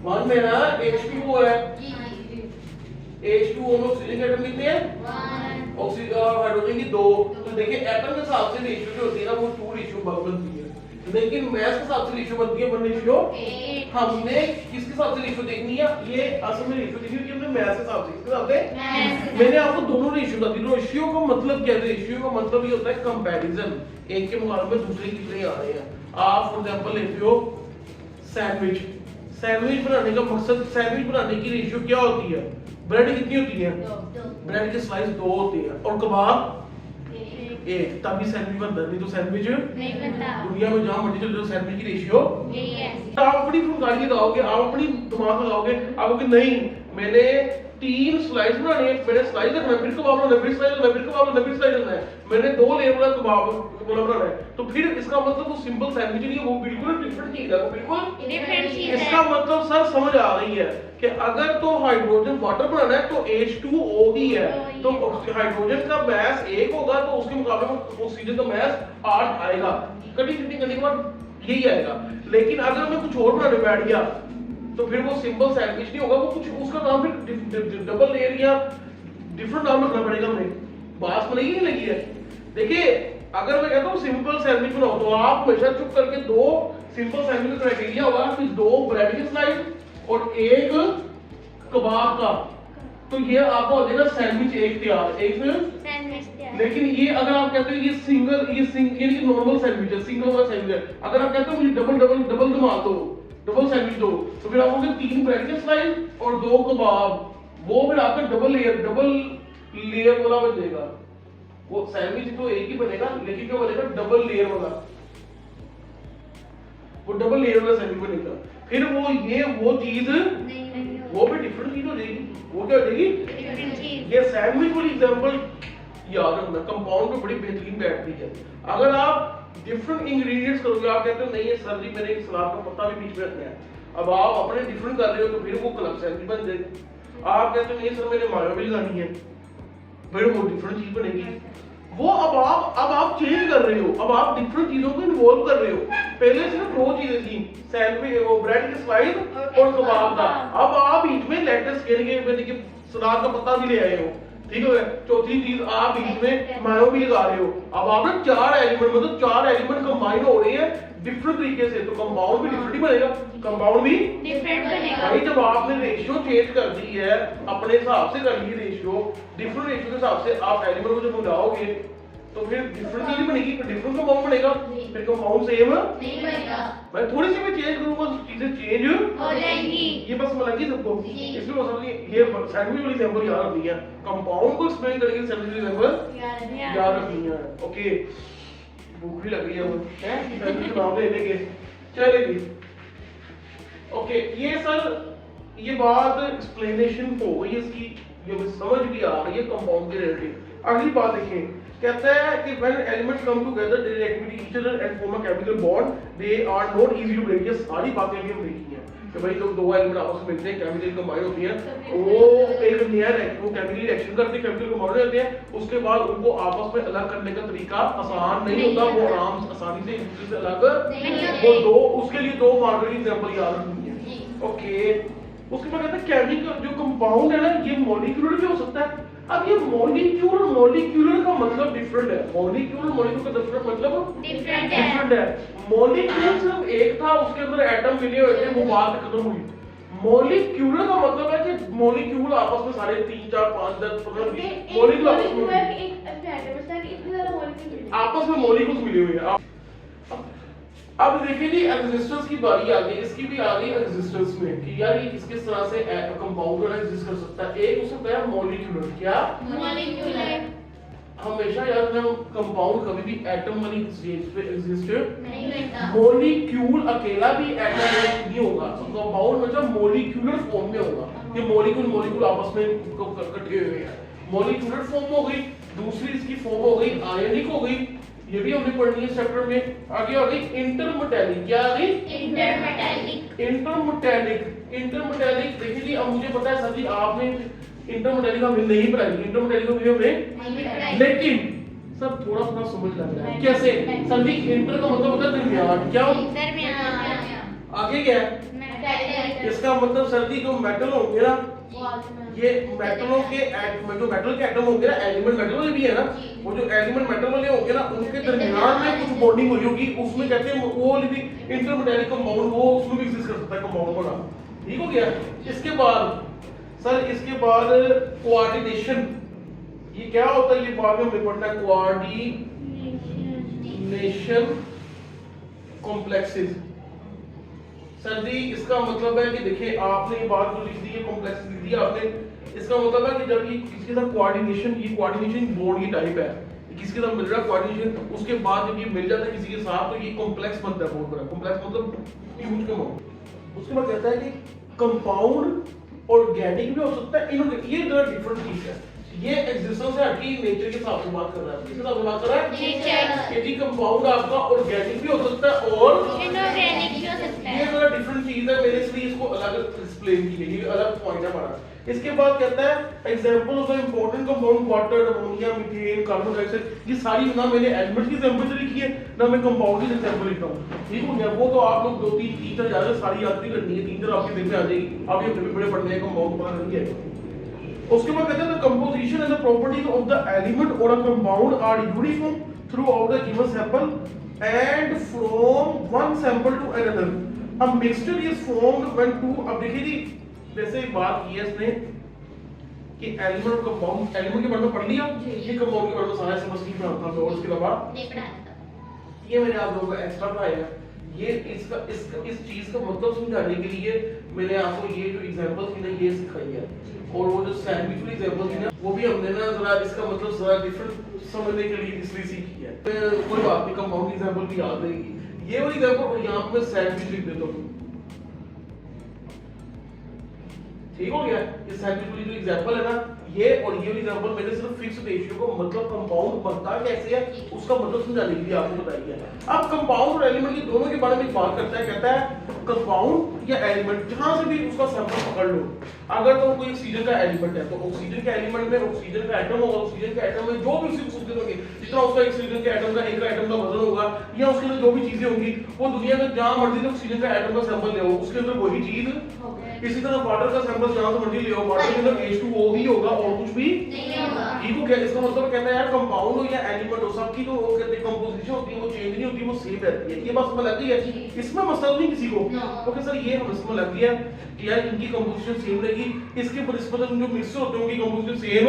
वन में ना H2O है, H2O में ऑक्सीजन के एटम कितने हैं? 1, ऑक्सीजन और हाइड्रोजन की 2। तो देखिए एटम के हिसाब से रेशियो जो होती है ना वो 2:1 बनती है, लेकिन मास के हिसाब से रेशियो बनती है 1:8। हमने किसके हिसाब से रेशियो देखनी है? ये असल में रेशियो देखनी है कि हमने मास के हिसाब से, किसके हिसाब से? मैंने आपको दोनों रेशियो बता दी। रेशियो का मतलब क्या है? रेशियो का मतलब ये होता है कंपैरिजन, एक के मुकाबले में दूसरे कितने आ रहे हैं। आप फॉर एग्जांपल लेते हो सैंडविच, सैंडविच बनाने का मकसद, सैंडविच बनाने की रेशियो क्या होती है? ब्रेड कितनी होती है? 2। ब्रेड के स्लाइस 2 होते हैं, और कबाब 1, तभी सैंडविच बनता है, नहीं तो सैंडविच नहीं बनता। दुनिया में जहां मर्जी चले जाओ सैंडविच की रेशियो यही है। आप अपनी फुलकारी लगाओगे, आप अपनी दिमाग लगाओगे, आप कहोगे नहीं मैंने 3 स्लाइस बनानी है, मैंने स्लाइस रखना है, फिर कबाब बनाना है, फिर स्लाइस रखना है, फिर कबाब बनाना है, फिर स्लाइस रखना है, मैंने 2 लेयर वाला कबाब बनाना है। तो फिर इसका मतलब वो सिंपल सैंडविच नहीं है, वो बिल्कुल डिफरेंट चीज है, वो बिल्कुल डिफरेंट चीज है। इसका मतलब सर समझ आ रही है कि अगर तो हाइड्रोजन वाटर बनाना है तो H2O ही है, तो हाइड्रोजन का मास 1 होगा तो उसके मुकाबले में ऑक्सीजन का मास 8 आएगा। कटिंग करने के बाद यही आएगा। लेकिन अगर मैं कुछ और बनाने बैठ गया तो फिर वो सिंपल सैंडविच नहीं होगा, वो कुछ उसका नाम फिर डबल लेयर या डिफरेंट नाम रखना पड़ेगा हमें। बात को नहीं लगी है? देखिए अगर मैं कहता हूँ सिंपल सैंडविच बनाओ तो आप हमेशा चुप करके 2 सिंपल सैंडविच का क्राइटेरिया होगा कि 2 ब्रेड के स्लाइस और 1 कबाब का, तो ये आपका हो जाएगा सैंडविच एक तैयार, एक सैंडविच तैयार। लेकिन ये अगर आप कहते हो ये सिंगल नॉर्मल सैंडविच है, सिंगल वाला सैंडविच है, अगर आप कहते हो मुझे डबल दमा दो, डबल सैंडविच दो, तो फिर आप होंगे 3 ब्रेड के स्लाइस और 2 कबाब, वो फिर आपका डबल लेयर वाला बन जाएगा। वो सैंडविच तो एक ही बनेगा लेकिन क्या बनेगा? डबल लेयर वाला, वो डबल लेयर वाला सैंडविच बनेगा। फिर वो चीज वो भी डिफरेंट चीज हो जाएगी। वो क्या हो जाएगी? डिफरेंट चीज। ये सैंडविच वाली एग्जांपल याद रखना, कंपाउंड में बड़ी बेहतरीन बैठती है। अगर आप डिफरेंट इंग्रेडिएंट्स करोगे, आप कहते हो नहीं ये सर जी मैंने एक सलाद का पत्ता भी बीच में रखना है, अब आप अपने डिफरेंट कर रहे हो तो फिर वो क्लब सैंडविच बन जाएगी। आप कहते हो नहीं सर मैंने मायो भी लगानी है, फिर वो डिफरेंट चीज बनेगी। वो अब आप चेंज कर रहे हो, अब आप डिफरेंट चीजों को इन्वॉल्व कर रहे हो। पहले सिर्फ 2 चीजें थी, सैंडविच वो ब्रेड के स्लाइस और कबाब का, अब आप बीच में लेट्स के सलाद का पत्ता भी ले आए हो, ठीक है। चौथी चीज आप बीच में मायो भी लगा रहे हो। अब आपने 4 एलिमेंट मतलब 4 एलिमेंट कंबाइन हो रहे हैं डिफरेंट तरीके से, तो कंपाउंड भी डिफरेंट ही बनेगा, कंपाउंड भी डिफरेंट बनेगा। भाई जब आपने रेशियो चेंज कर दी है, अपने हिसाब से कर ली रेशियो, डिफरेंट रेशियो के हिसाब से आप एलिमेंट को जब मिलाओगे तो फिर डिफरेंट चीज बनेगी, फिर डिफरेंट कंपाउंड बनेगा, फिर कंपाउंड सेम नहीं बनेगा। मैं थोड़ी सी भी चेंज करूंगा तो चीजें चेंज हो जाएंगी। ये बस मिलेगी सबको। जी। इसमें मतलब नहीं ये सैंडविच वाली एग्जांपल याद रखनी है, कंपाउंड को एक्सप्लेन करके सैंडविच वाली एग्जांपल याद रखनी है। ओके, भूख भी लग रही है वो हैं सैंडविच नाम ले लेंगे, चलेगी। ओके, ये सर ये बात एक्सप्लेनेशन हो गई इसकी, ये मुझे समझ भी आ रही है कंपाउंड के रिलेटेड। अगली बात देखें, कहता है कि when elements come together they react with each other and form a chemical bond, they are not easy to break। ये सारी बातें भी हम देखी हैं कि भाई जब दो एलिमेंट आपस में मिलते हैं, केमिकल कंबाइन होती हैं, वो एक नया वो केमिकल रिएक्शन करते हैं, केमिकल कंबाइन हो जाते हैं, उसके बाद उनको आपस में अलग करने का तरीका आसान नहीं होता, वो आराम आसानी से एक दूसरे से अलग वो दो, उसके लिए दो मार्कर की एग्जांपल याद रखनी है। ओके, उसके बाद कहता है केमिकल जो कंपाउंड है ना, ये मॉलिक्यूलर भी हो सकता है। अब ये मॉलिक्यूल मॉलिक्यूलर का मतलब डिफरेंट है, मॉलिक्यूल मॉलिक्यूल का डिफरेंट मतलब डिफरेंट है। मॉलिक्यूल सिर्फ एक था, उसके अंदर एटम मिले हुए थे, वो बात खत्म हुई। मॉलिक्यूलर का मतलब है कि मॉलिक्यूल आपस में सारे 3 4 5 10 15 मॉलिक्यूल आपस में मॉलिक्यूल्स मिले हुए हैं। अब देखिए जी, एक्सिस्टेंस की बारी आ गई, इसकी भी आ गई एक्सिस्टेंस में कि यार ये किस तरह से कंपाउंड एग्जिस्ट कर सकता है। एक उससे क्या मॉलिक्यूलर, क्या मॉलिक्यूलर। हमेशा याद रखना कंपाउंड कभी भी एटम वाली स्टेज पे एग्जिस्ट नहीं करता। मॉलिक्यूल अकेला भी एटम नहीं होगा, कंपाउंड मतलब मॉलिक्यूलर फॉर्म में होगा कि मॉलिक्यूल मॉलिक्यूल आपस में इकट्ठे हुए हैं, मॉलिक्यूलर फॉर्म हो गई। दूसरी इसकी फॉर्म हो गई आयनिक हो गई, ये भी हमने पढ़नी है चैप्टर में। आगे आ गई इंटरमेटैलिक, क्या आ गई इंटरमेटैलिक। इंटरमेटैलिक देखिए जी, अब मुझे पता है सर जी आपने इंटरमेटैलिक हमें नहीं पढ़ाई, इंटरमेटैलिक को भी हमने, लेकिन सब थोड़ा थोड़ा समझ लग रहा है कैसे। सर जी इंटर का मतलब होता है दरमियान, क्या दरमियान। आगे क्या है, इसका मतलब सर जी जो मेटल होंगे ना, ये मेटलों के जो मेटल के एटम होंगे ना, एलिमेंट मेटल वाले भी है ना, वो जो एलिमेंट मेटल वाले होंगे ना, उनके दरमियान में कुछ बॉन्डिंग हुई होगी, उसमें कहते हैं वो वाली भी इंटरमेटैलिक कंपाउंड, वो उसमें भी एग्जिस्ट कर सकता है कंपाउंड बना। ठीक हो गया। इसके बाद सर, इसके बाद कोऑर्डिनेशन, ये क्या होता है, ये बाद में हमें पढ़ना है, कोऑर्डिनेशन कॉम्प्लेक्सेस। सर जी इसका मतलब है कि देखिए आपने ये बात जो लिख दी है, कॉम्प्लेक्स लिख दिया आपने, इसका मतलब है कि जब ये किसी के साथ कोऑर्डिनेशन, ये कोऑर्डिनेशन बॉन्ड की टाइप है, किसी के साथ मिल रहा है कोऑर्डिनेशन, उसके बाद जब ये मिल जाता है किसी के साथ, तो ये कॉम्प्लेक्स बनता है, बहुत बड़ा कॉम्प्लेक्स मतलब ह्यूज कंपाउंड। उसके बाद कहता है कि कंपाउंड ऑर्गेनिक भी हो सकता है, इनऑर्गेनिक, ये दो डिफरेंट चीज है। ये एक्जिस्टेंस है हटके नेचर के हिसाब से बात कर रहा है, किस हिसाब से बात कर रहा है, नेचर। यदि कंपाउंड आपका ऑर्गेनिक भी हो सकता है और इनऑर्गेनिक भी हो सकता है। ये बड़ा डिफरेंट चीज है, मेरे इसलिए इसको अलग एक्सप्लेन की है, ये अलग पॉइंट है हमारा। इसके बाद कहता है example of the important compound water, ammonia, methane, carbon dioxide. ये सारी ना मैंने एलिमेंट की एग्जांपल से लिखी है, ना मैं कंपाउंड की एग्जांपल लिखता हूं। ठीक हो गया, वो तो आप लोग 2 3 टीचर ज्यादा सारी याद नहीं करनी है, 3 4 आपके दिन में आ जाएगी, आप ये बड़े पढ़ने का कंपाउंड पता नहीं है। उसके बाद कहते हैं the composition and the properties of the element और a compound are uniform throughout the given sample and from one sample to another. A mixture is formed when two, अब देखिए जी जैसे बात की है इसने कि एलिमेंट और कंपाउंड, एलिमेंट के बारे में पढ़ लिया, ये कंपाउंड के बारे में सारा समझ नहीं पढ़ा था, और उसके अलावा नहीं पढ़ा। ये मैंने आप लोगों को एक्स्ट्रा पढ़ाया। ये इसका इस चीज का मतलब समझाने के लिए मैंने आपको ये जो एग्जांपल थी ना ये सिखाई है, और वो जो सैंडविच वाली एग्जांपल थी ना वो भी हमने ना जरा इसका मतलब जरा डिफरेंट समझने के लिए इसलिए सीखी है। कोई बात नहीं, कंपाउंड की एग्जांपल भी याद रहेगी। ये वाली एग्जांपल और यहां पे मैं सैंडविच लिख देता हूं, ठीक हो गया। ये सैंडविच वाली जो एग्जांपल है ना, ये और ये वाली एग्जांपल मैंने सिर्फ फिक्स रेशियो को मतलब कंपाउंड बनता कैसे है उसका मतलब समझाने के लिए आपको बताई है। अब कंपाउंड और एलिमेंट के दोनों के बारे में बात करता है, कहता है कंपाउंड या एलिमेंट जहां से भी उसका सैंपल पकड़ लो, अगर तो कोई ऑक्सीजन का एलिमेंट है तो ऑक्सीजन के एलिमेंट में ऑक्सीजन का एटम होगा, ऑक्सीजन के एटम में जो भी उसी ऑक्सीजन होंगे, जितना उसका ऑक्सीजन के एटम का एक एटम का वजन होगा या उसके अंदर जो भी चीजें होंगी, वो दुनिया में जहां मर्जी से ऑक्सीजन का एटम का सैंपल ले उसके अंदर वही चीज। इसी तरह वाटर का सैंपल जहां से मर्जी ले वाटर के अंदर H2O ही होगा और कुछ भी नहीं होगा। ठीक हो गया। इसका मतलब कहता है यार कंपाउंड हो या एलिमेंट हो, सबकी तो वो कहते हैं कंपोजिशन कंपोजिशन होती है वो चेंज नहीं होती, वो सेम रहती है। ये बात समझ लग गई है? इसमें मसला नहीं किसी को। ओके सर, ये हमें समझ लग गया कि यार इनकी कंपोजिशन सेम रहेगी, इसके बनिस्बत जो मिक्सचर होते हैं उनकी कंपोजिशन सेम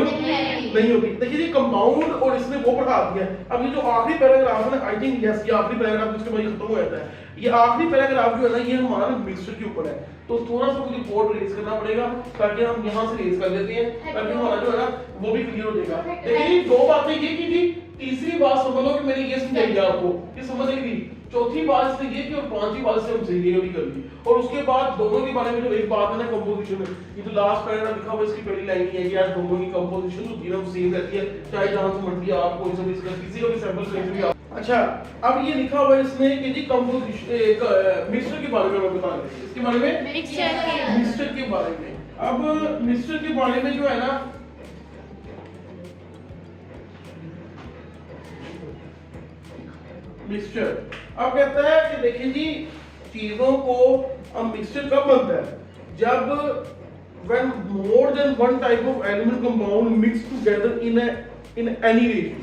नहीं होती। देखिए जी, कंपाउंड और इसने वो पढ़ा दिया। अब ये जो आखिरी पैराग्राफ है ना, आई थिंक यस, ये आखिरी पैराग्राफ इसके बाद खत्म हो जाता है। ये आखिरी पैराग्राफ जो है ना, ये हमारा मिक्सचर के ऊपर है, तो थोड़ा सा मुझे बोर्ड रेज करना पड़ेगा ताकि हम यहाँ से रेज कर लेते हैं, ताकि हमारा जो है ना वो भी क्लियर हो जाएगा। देखिए दो बातें ये की थी, तीसरी बात समझ लो कि मैंने ये समझाई आपको, ये समझ नहीं थी। चौथी बात इसने ये की और पांचवी बात से हमसे ये भी कर ली। और उसके बाद दोनों के बारे में जो एक बात है ना कंपोजिशन में, ये तो लास्ट पैराग्राफ लिखा हुआ, इसकी पहली लाइन है कि यार दोनों की कंपोजिशन जो तीनों सेम रहती है, चाहे जहां से मर्जी आप कोई सा भी किसी का भी सैंपल कहीं से भी आप। अच्छा, अब ये लिखा हुआ है इसमें कि जी कंपोजिशन मिक्सचर के बारे में मैं बता रहा हूं, इसके बारे में मिक्सचर के बारे में। अब मिक्सचर के बारे में जो है ना, मिक्सचर अब कहता है कि देखिए जी, चीजों को अब मिक्सचर कब बनता है? जब when more than one type of element compound mix together in any ratio।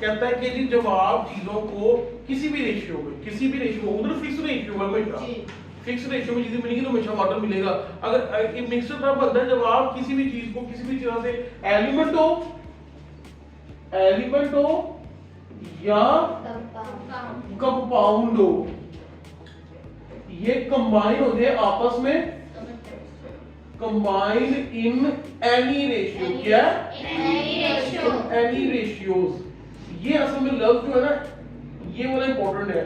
कहता है कि जी जब आप चीजों को किसी भी रेशियो में उधर फिक्स रेशियो में, हमेशा फिक्स रेशियो में चीजें मिलेंगी तो हमेशा वाटर मिलेगा। अगर ये मिक्सचर तब बनता है जब आप किसी भी चीज को किसी भी तरह से एलिमेंट हो या कंपाउंड हो, ये कंबाइन होते हैं आपस में, कंबाइंड इन एनी रेशियो। क्या? Any ratios. ये असल में लफ्ज जो है ना, ये वाला इंपॉर्टेंट है,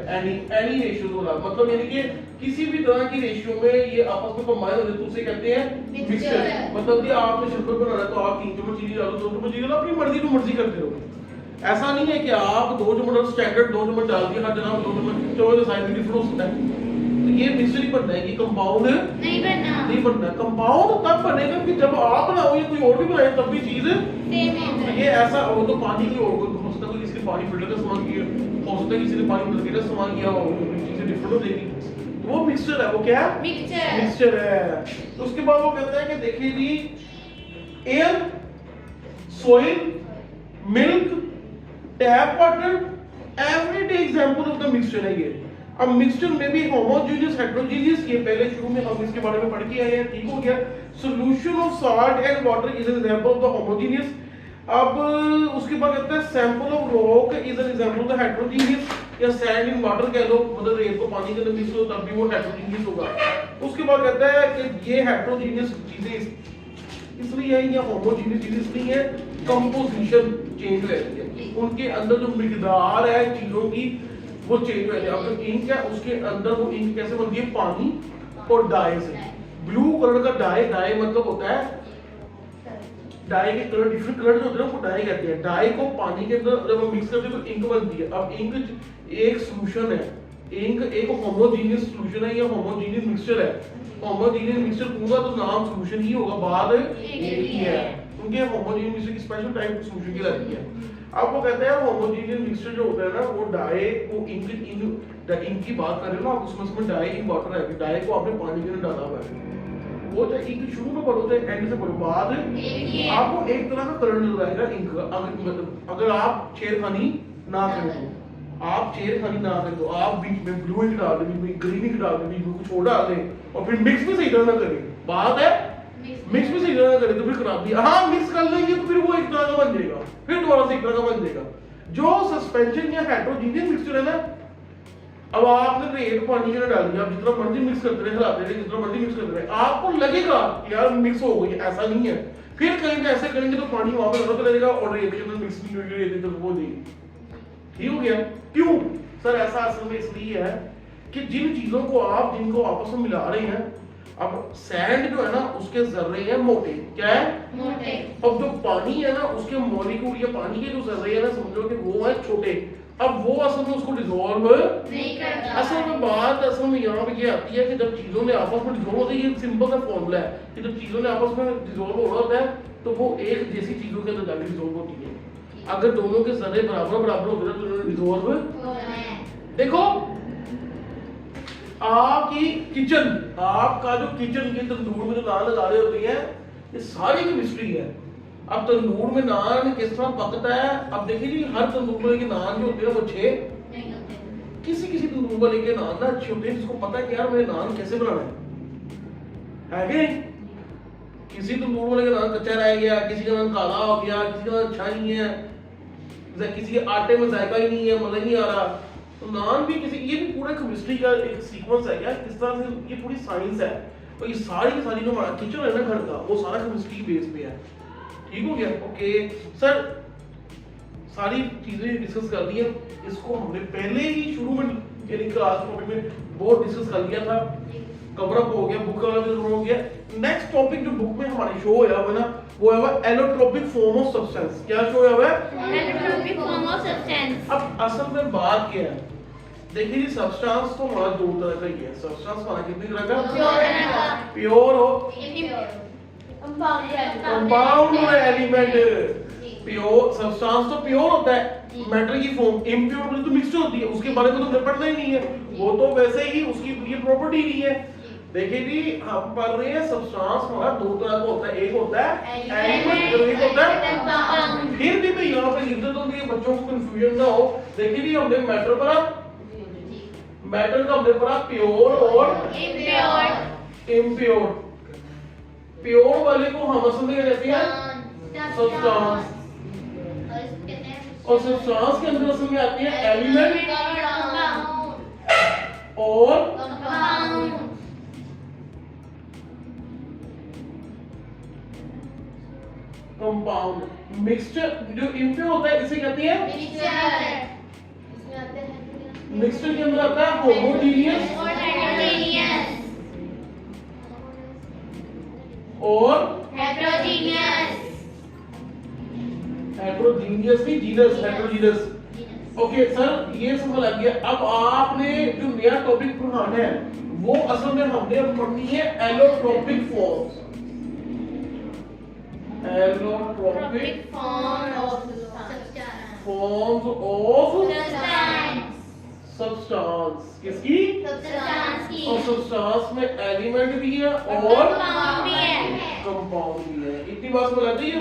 एनी रेशियोज वाला, मतलब यानी कि किसी भी तरह की रेशियो में ये आपस में कंबाइन होते हैं तो उसे कहते हैं मिक्सचर। मतलब कि आपने शक्कर बनाना तो आप 3 चम्मच चीनी डालो, 2 चम्मच चीनी डालो, अपनी मर्जी करते रहो। ऐसा नहीं है कि आप 2 चम्मच स्टैंडर्ड 2 चम्मच डाल दिया, हर जगह 2 चम्मच, तो साइज में डिफरेंस होता है। तो ये मिक्सचर ही बनता है, ये कंपाउंड नहीं बनता। कंपाउंड तब बनेगा कि जब आप बनाओ या कोई और भी बनाए तब भी चीज सेम है। ये ऐसा हो तो पानी की और हो सकता है किसी ने पानी फिल्टर का इस्तेमाल किया, हो सकता है किसी ने पानी फिल्टर का इस्तेमाल किया हो, चीजें डिफरेंट हो जाएगी। वो मिक्सचर है। वो क्या है? मिक्सचर है। तो उसके बाद वो कहता है कि देखिए जी, air, soil, milk, tap water, everyday example of the mixture है ये। अब मिक्सचर में भी होमोजेनियस, हेटेरोजेनियस, ये पहले शुरू में हम इसके बारे में पढ़ के आए हैं, ठीक हो गया। Solution of salt and water is an example of the homogeneous. अब उसके बाद कहता है sample of rock is an example of the heterogeneous, या सैंड इन वाटर कह लो, मतलब रेत को पानी के अंदर मिक्स हो तब भी वो हेटेरोजेनियस होगा। उसके बाद कहता है कि ये हेटेरोजेनियस चीजें इसलिए है या होमोजेनियस चीजें इसलिए है, कंपोजिशन चेंज रहती है, उनके अंदर जो मिकदार है चीजों की वो चेंज रहती है। अब जो इंक है उसके अंदर वो इंक कैसे बनती है? पानी और डाई से। ब्लू कलर का डाई मतलब होता है, डाई के कलर डिफरेंट कलर जो होते हैं उसको डाई कहते हैं। डाई को पानी के अंदर जब हम मिक्स करते हैं तो इंक बनती है। अब इंक एक सॉल्यूशन है, इंक एक होमोजेनियस सॉल्यूशन है या होमोजेनियस मिक्सचर है। होमोजेनियस मिक्सचर पूरा तो नाम सॉल्यूशन ही होगा, बाद एक ही है, क्योंकि होमोजेनियस मिक्सचर की स्पेशल टाइप की सॉल्यूशन की रहती है। अब वो कहते हैं होमोजेनियस मिक्सचर जो होता है ना, वो डाई को इंक की बात कर रहे हो ना, उसमें डाई इन वाटर है, डाई को आपने पानी के अंदर डाला हुआ है, वो चाहे इंक शुरू में पढ़ो चाहे एंड से पढ़ो, बाद आपको एक तरह का कलर नजर आएगा इंक का। अगर आप छेड़खानी ना करें तो आप बीच में ब्लू इंक डाल दें, बीच में ग्रीन इंक डाल दें, बीच में कुछ और डाल दें और फिर मिक्स भी सही तरह ना करें, बात है मिक्स भी सही तरह ना करें तो फिर खराबी। हाँ मिक्स कर लेंगे तो फिर वो एक तरह का बन जाएगा, फिर दोबारा से एक तरह का बन जाएगा। जो सस्पेंशन या हेटेरोजेनियस मिक्सचर है ना, अब आपने रेत पानी के अंदर डाल दिया, आप जितना मर्जी मिक्स करते रहे, हिलाते रहे, जितना मर्जी मिक्स करते रहे, आपको लगेगा यार मिक्स हो गई, ऐसा नहीं है। फिर कहीं ऐसे करेंगे तो पानी वहां पे चला जाएगा और रेत के अंदर मिक्स नहीं होगी, रेत तो वो नहीं। ठीक हो गया? क्यों सर? ऐसा असल में इसलिए है कि जिन चीजों को आप जिनको आपस में मिला रहे हैं, अब सैंड जो है ना उसके जर्रे हैं मोटे, क्या है? मोटे। अब जो पानी है ना उसके मॉलिक्यूल या पानी के जो जर्रे है ना, समझो कि वो है छोटे। अब वो असल में उसको डिसॉल्व नहीं करता। असल में बात असल में यहाँ पे ये आती है कि जब चीजों ने आपस में डिसॉल्व होती है, ये सिंपल सा फॉर्मूला है कि जब चीजों ने आपस में डिसॉल्व हो रहा होता है तो वो एक जैसी चीजों के अंदर जाके डिसॉल्व होती है। अगर दोनों के जर्रे बराबर होते हैं तो उन्होंने डिसॉल्व होना है। देखो आपकी किचन, आपका जो किचन के तंदूर में जो नान लगा रहे होते हैं, ये सारी केमिस्ट्री है। अब तंदूर में नान किस तरह पकता है, अब देखिए जी हर तंदूर में के नान जो होते हैं वो 6 नहीं होते। किसी किसी दूध वाले के नान ना अच्छे होते हैं जिसको पता है कि यार मैंने नान कैसे बनाना है कि नहीं? किसी दूध वाले का नान कच्चा रह गया, किसी का नान काला हो गया, किसी का नान अच्छा नहीं है, किसी के आटे में जायका ही नहीं है, मजा नहीं आ रहा। तो नान भी किसी, ये भी पूरा केमिस्ट्री का एक सीक्वेंस है यार, किस तरह से ये पूरी साइंस है। तो ये सारी की सारी जो हमारा किचन है ना घर का, वो सारा केमिस्ट्री बेस पे है। ठीक हो गया? ओके सर, सारी चीजें डिस्कस कर दी है। इसको हमने पहले ही शुरू में यानी क्लास टॉपिक में बहुत डिस्कस कर लिया था, कवर अप हो गया, बुक वाला भी हो गया। नेक्स्ट टॉपिक जो बुक में हमारी शो होया हुआ ना, वो है एलोट्रोपिक फॉर्म ऑफ सब्सटेंस। क्या शो है? Allotropic form of substance. अब असल में बात क्या है, देखिए जी, सब्सटेंस तो हमारा दो तरह का ही है। सब्सटेंस हमारा कितनी तरह का? प्योर और कंपाउंड एलिमेंट। प्योर सब्सटेंस तो प्योर होता है, मैटर की फॉर्म। इम्प्योर तो मिक्सचर होती है, उसके बारे में तो हमें पढ़ना ही नहीं है, वो तो वैसे ही उसकी ये प्रॉपर्टी नहीं है। देखिए जी, हम पढ़ रहे हैं सब्सटेंस हमारा दो तरह का होता है, एक होता है एलिमेंट और एक होता है कंपाउंड। फिर भी मैं यहाँ पे लिख देता हूँ कि बच्चों को कंफ्यूजन ना हो। देखिए जी, हमने मैटर पढ़ा, मैटर का हमने पढ़ा प्योर और इम्प्योर। प्योर वाले को हम असल में कहते हैं सब्सटेंस, और सब्सटेंस के अंदर असल में आती है एलिमेंट और कंपाउंड। मिक्सचर जो इम्प्योर होता है इसे कहते हैं मिक्सचर। के अंदर आता है होमोजेनियस और हेटेरोजीनियस नहीं, जीनस, हेटेरोजीनियस। ओके सर, ये समझ लग गया। अब आपने जो नया टॉपिक पढ़ाना है वो असल में हमने पढ़नी है allotropic forms. Allotropic forms of substance. किसकी? और सब्सटेंस में एलिमेंट भी है और कंपाउंड भी है। इतनी बात समझ आती है?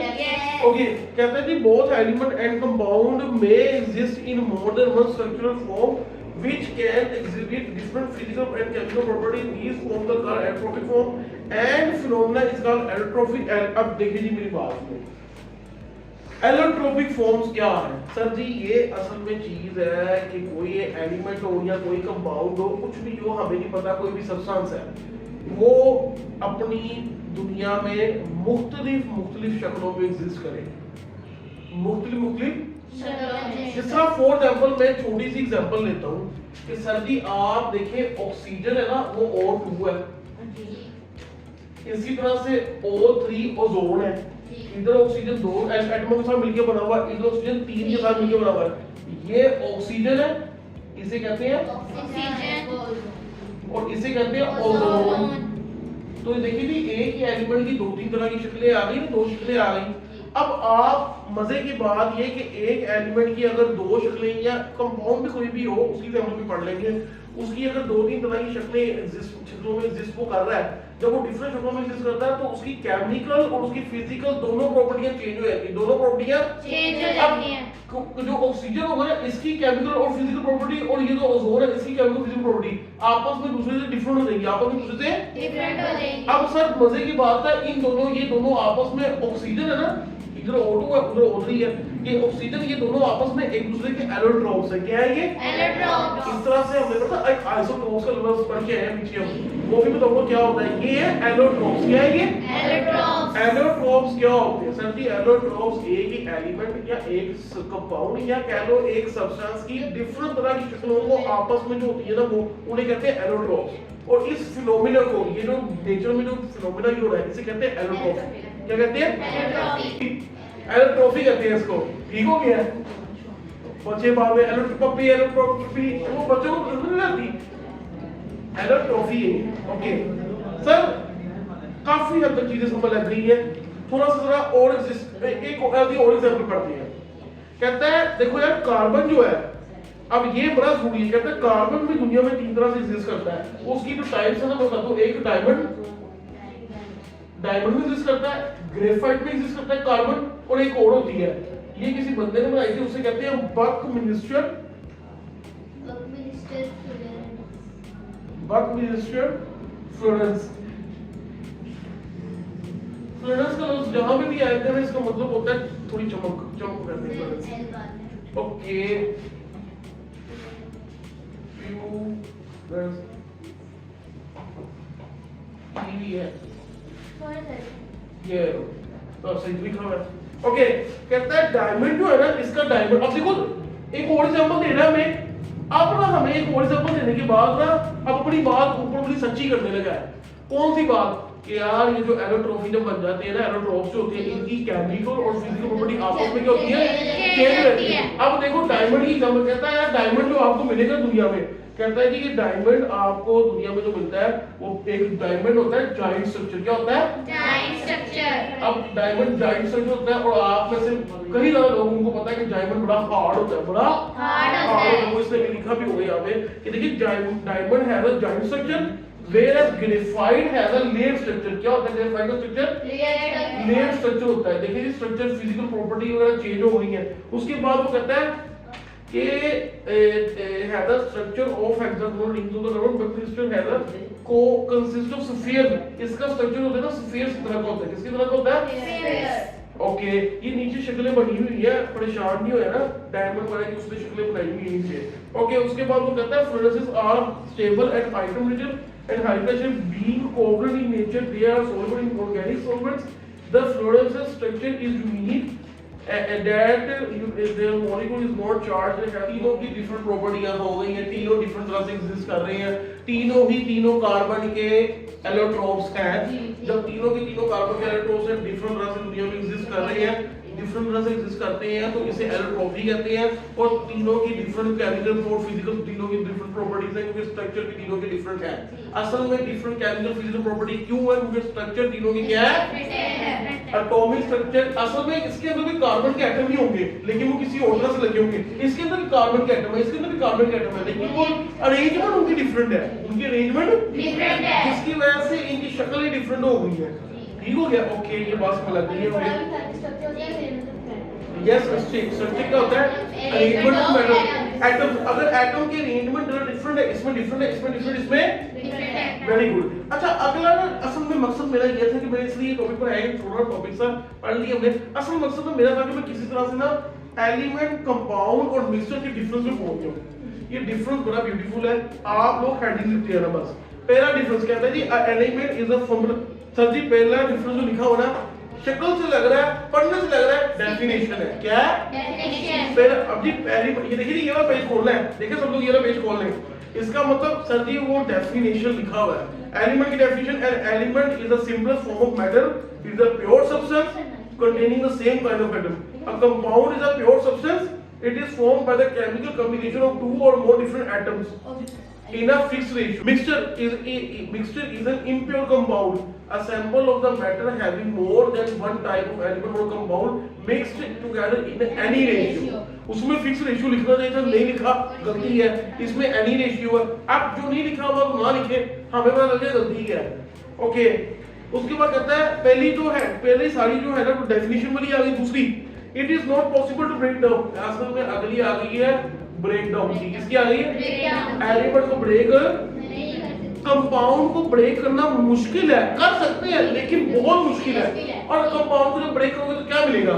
ओके, कहते हैं कि both element and compound may exist in more than one structural form which can exhibit different physical and chemical properties. These forms are called allotropic form and phenomena is called allotropy. अब देखिए जी मेरी बात में, allotropic forms क्या है? Sir जी, ये असल में चीज है कि कोई एलिमेंट हो या कोई कंपाउंड हो, कुछ भी हो, हमें नहीं पता, कोई भी सब्सटेंस है, वो अपनी दुनिया में मुख्तलिफ शक्लों में एग्जिस्ट करे। मुख्तलिफ जिस तरह फॉर एग्जांपल मैं छोटी सी एग्जांपल लेता हूँ कि सर जी आप देखिए, ऑक्सीजन है ना, वो O2 है, इसी तरह से O3 ओजोन है। इधर ऑक्सीजन दो एटमों के साथ मिलकर बना हुआ है, इधर ऑक्सीजन 3 के साथ मिलकर बना हुआ है। ये ऑक्सीजन है, इसे कहते हैं और इसे कहते हैं ओजोन। तो देखिए जी, एक ही एलिमेंट की 2-3 तरह की शक्लें आ गई, 2 शक्लें आ गई। अब आप मजे की बात ये कि एक एलिमेंट की अगर 2 शक्लें या कंपाउंड भी कोई भी हो, उसकी हम भी पढ़ लेंगे, उसकी अगर 2-3 तरह की शक्लों में एग्जिस्ट वो कर रहा है, जब वो डिफरेंट शक्लों में एग्जिस्ट करता है तो उसकी केमिकल और उसकी फिजिकल दोनों प्रॉपर्टियां चेंज हो जाती हैं। दोनों प्रॉपर्टियां चेंज हो जाती हैं। जो ऑक्सीजन होगा ना, इसकी केमिकल और फिजिकल प्रॉपर्टी, और ये जो ओजोन है इसकी केमिकल फिजिकल प्रॉपर्टी आपस में दूसरे से डिफरेंट हो जाएंगी, आपस में दूसरे से डिफरेंट हो जाएंगी। अब सर मजे की बात है, इन दोनों ये दोनों आपस में, ऑक्सीजन है ना, इधर O2 है, उधर O3 है, ये ऑक्सीजन, ये दोनों आपस में एक दूसरे के एलोट्रोप्स है। क्या है ये? एलोट्रोप्स। इस तरह से हमने पता एक आइसोटोप्स का लफ्ज पढ़ के आए पीछे, हम वो भी बताऊंगा क्या होता है। ये है एलोट्रोप्स। क्या है ये? एलोट्रोप्स। एलोट्रोप्स क्या होते हैं? सर जी, एलोट्रोप्स एक ही एलिमेंट या एक कंपाउंड या कह लो एक सब्सटेंस की डिफरेंट तरह की शक्लों को आपस में जो होती है ना, वो उन्हें कहते हैं एलोट्रोप्स। और इस फिनोमेना को, ये जो नेचर में जो फिनोमेना हो रहा है, इसे कहते हैं एलोट्रोप्स। क्या कहते हैं? एलोट्रोपी। एलोट्रोपी कहते हैं इसको। ठीक हो गया? बच्चे बाद में एलोट्रोपी वो बच्चों को समझ नहीं आती, एलोट्रोफी है। ओके सर, काफी हद तक चीजें समझ लग रही है। थोड़ा सा जरा और एक और एग्जांपल पढ़ते हैं। कहता है देखो यार, कार्बन जो है, अब ये बड़ा जरूरी है। कहता है कार्बन भी दुनिया में 3 तरह से एग्जिस्ट करता है। उसकी जो टाइप्स है ना, मैं बता दूं, एक डायमंड में एग्जिस्ट करता है, ग्रेफाइट में एग्जिस्ट करता है कार्बन, और एक और होती है, ये किसी बंदे ने बनाई थी, उसे कहते हैं बकमिंस्टर बक विजिटेड फ्लोरेंस। फ्लोरेंस का लफ्ज जहां पे भी आया था इसका मतलब होता है थोड़ी चमक चमक करने फ्लोरेंस। ओके फ्लोरेंस ये ये तो सही लिखा हुआ है। ओके कहता है डायमंड जो है ना इसका डायमंड, अब देखो एक और एग्जांपल दे रहा है हमें। अब ना हमें एक और एग्जांपल देने के बाद ना अब अपनी बात ऊपर बड़ी सच्ची करने लगा है। कौन सी बात कि यार ये जो एलोट्रोफी जब बन जाते हैं ना, एलोट्रोप्स जो होते हैं इनकी केमिकल और फिजिकल प्रॉपर्टी आपस में क्या होती है, चेंज रहती है। अब देखो डायमंड की एग्जांपल कहता है यार डायमंड जो आपको मिलेगा दुनिया में, कहता है कि ये डायमंड आपको दुनिया में जो मिलता है वो एक डायमंड होता है जाइंट स्ट्रक्चर। क्या होता है? Giant structure. अब डायमंड जाइंट स्ट्रक्चर होता है और आप में से कई ज्यादा लोगों को पता है कि डायमंड बड़ा हार्ड होता है, बड़ा हार्ड होता है। वो इसने लिखा भी होगा यहाँ पे कि देखिए diamond has a giant structure whereas graphite has a layered structure। क्या होता है ग्रेफाइट का स्ट्रक्चर? लेयर स्ट्रक्चर होता है। देखिए ये स्ट्रक्चर फिजिकल प्रॉपर्टी वगैरह चेंज हो गई है। उसके बाद वो कहता है कि has a structure of hexagonal rings of the round but crystal has a consist of sphere। इसका स्ट्रक्चर होता है ना स्फीयर की तरह का होता है। किसकी तरह का होता है? स्फीयर। ओके ये नीचे शक्लें बनी हुई है, परेशान नहीं होया ना, डायमंड वाला की उसने शक्लें बनाई हुई है नीचे। ओके उसके बाद वो कहता है fluorescences are stable at high temperature and high pressure being covalent in nature, they are soluble in organic solvents। The fluorescence structure is unique and that their molecule is not charged and have तीनों की different properties हो गई हैं, तीनों different तरह से exist कर रहे हैं, तीनों ही तीनों कार्बन के एलोट्रोप्स हैं। जब तीनों के तीनों कार्बन के एलोट्रोप्स हैं different तरह से दुनिया में exist कर रहे हैं, डिफरेंट तरह से एग्जिस्ट करते हैं तो इसे एलोट्रोफी कहते हैं। और तीनों की डिफरेंट केमिकल और फिजिकल तीनों की डिफरेंट प्रॉपर्टीज हैं क्योंकि स्ट्रक्चर भी तीनों के डिफरेंट है। असल में डिफरेंट केमिकल फिजिकल प्रॉपर्टी क्यों है? क्योंकि स्ट्रक्चर तीनों की क्या है? Atomic structure. असल में इसके अंदर भी कार्बन के एटम ही होंगे लेकिन वो किसी और तरह से लगे होंगे। इसके अंदर भी कार्बन के एटम है, इसके अंदर भी कार्बन के एटम है लेकिन वो अरेंजमेंट उनकी डिफरेंट है, उनकी अरेंजमेंट डिफरेंट है जिसकी वजह से इनकी शक्ल ही डिफरेंट हो गई है। ठीक हो गया? ओके ये बात समझ लग गई है हमें। यस स्ट्रक्चर क्या होता है? Arrangement of metal atom. अगर एटम की अरेंजमेंट डिफरेंट है, इसमें डिफरेंट है, इसमें डिफरेंट, इसमें डिफरेंट है। Very good. अच्छा अगला ना असल में मकसद मेरा ये था कि मैं इसलिए टॉपिक पर आया, थोड़ा टॉपिक सा पढ़ लिया हमने। असल मकसद तो मेरा था कि मैं किसी तरह से ना एलिमेंट कंपाउंड और मिक्सचर के डिफरेंस में पहुंच जाऊं। ये डिफरेंस बड़ा ब्यूटीफुल है, आप लोग हेडिंग लिखते हैं ना बस। पहला डिफरेंस कहता है जी element is a formula. Sir जी पहला डिफरेंस जो लिखा हो ना शक्ल से लग रहा है, पढ़ने से लग रहा है, डेफिनेशन है। क्या है? डेफिनेशन। फिर अब जी पहली ये देखिए ये वाला पेज खोलना है, देखिए सब लोग ये वाला पेज खोल लें। इसका मतलब सर जी वो डेफिनेशन लिखा हुआ है। एलिमेंट की definition, an element is the simplest form of matter, it is a pure substance containing the same kind of atom। A compound is a pure substance, it is formed by the chemical combination of two or more different atoms in a fixed ratio। Mixture is an impure compound, a sample of the matter having more than one type of element or compound mixed together in any ratio। उसमें fix ratio लिखना चाहिए था, नहीं लिखा, गलती है। इसमें any ratio है। अब जो नहीं लिखा हुआ तो ना लिखे, हमें पता लग जाए गलती क्या है। ओके उसके बाद कहता है पहली जो है पहली सारी जो है ना तो डेफिनेशन वाली आ गई। दूसरी it is not possible to break down. असल में अगली आ गई है ब्रेक डाउन की। किसकी आ गई है? एलिमेंट को ब्रेक, कंपाउंड को ब्रेक करना मुश्किल है, कर सकते हैं लेकिन बहुत मुश्किल है। और कंपाउंड को जब ब्रेक करोगे तो क्या मिलेगा?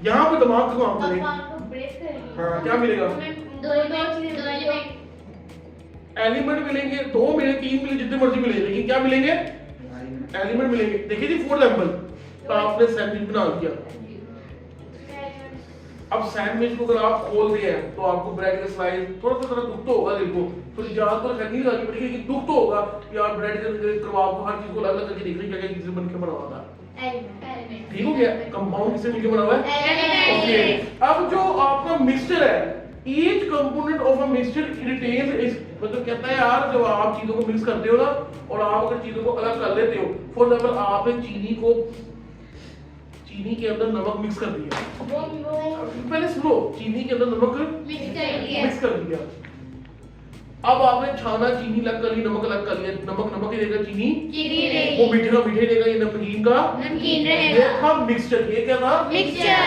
यहाँ पे दिमाग को काम करें। हाँ क्या मिलेगा? एलिमेंट मिलेंगे, 2 मिले, 3 मिले, जितने मर्जी मिले, लेकिन क्या मिलेंगे? एलिमेंट मिलेंगे। देखिए जी फोर्थ एग्जांपल तो आपने सैंडविच बना दिया। अब सैंडविच को अगर आप खोल दिए हैं तो आपको ब्रेड का स्लाइस थोड़ा सा दुख तो होगा, देखो थोड़ी याद तो रखनी लगानी पड़ेगी कि दुख तो होगा यार ब्रेड के कबाब को हर चीज को अलग अलग करके देख रही क्या क्या चीजें बनके बना हुआ था। ठीक हो गया? कंपाउंड किससे मिलके बना हुआ है? ओके अब जो आपका मिक्सचर है, each component of a mixture retains, मतलब कहता है यार जब आप चीजों को मिक्स करते हो ना और आप अगर चीजों को अलग कर लेते हो, फॉर एग्जांपल आपने चीनी के अंदर नमक मिक्स कर दिया, पहले सुनो, चीनी के अंदर नमक मिक्स कर दिया। अब आपने छाना, चीनी अलग कर ली, नमक अलग कर लिया। नमक ही देगा, चीनी वो मीठा देगा, ये नमकीन का नमकीन रहेगा। ये था मिक्सचर। ये क्या था? मिक्सचर।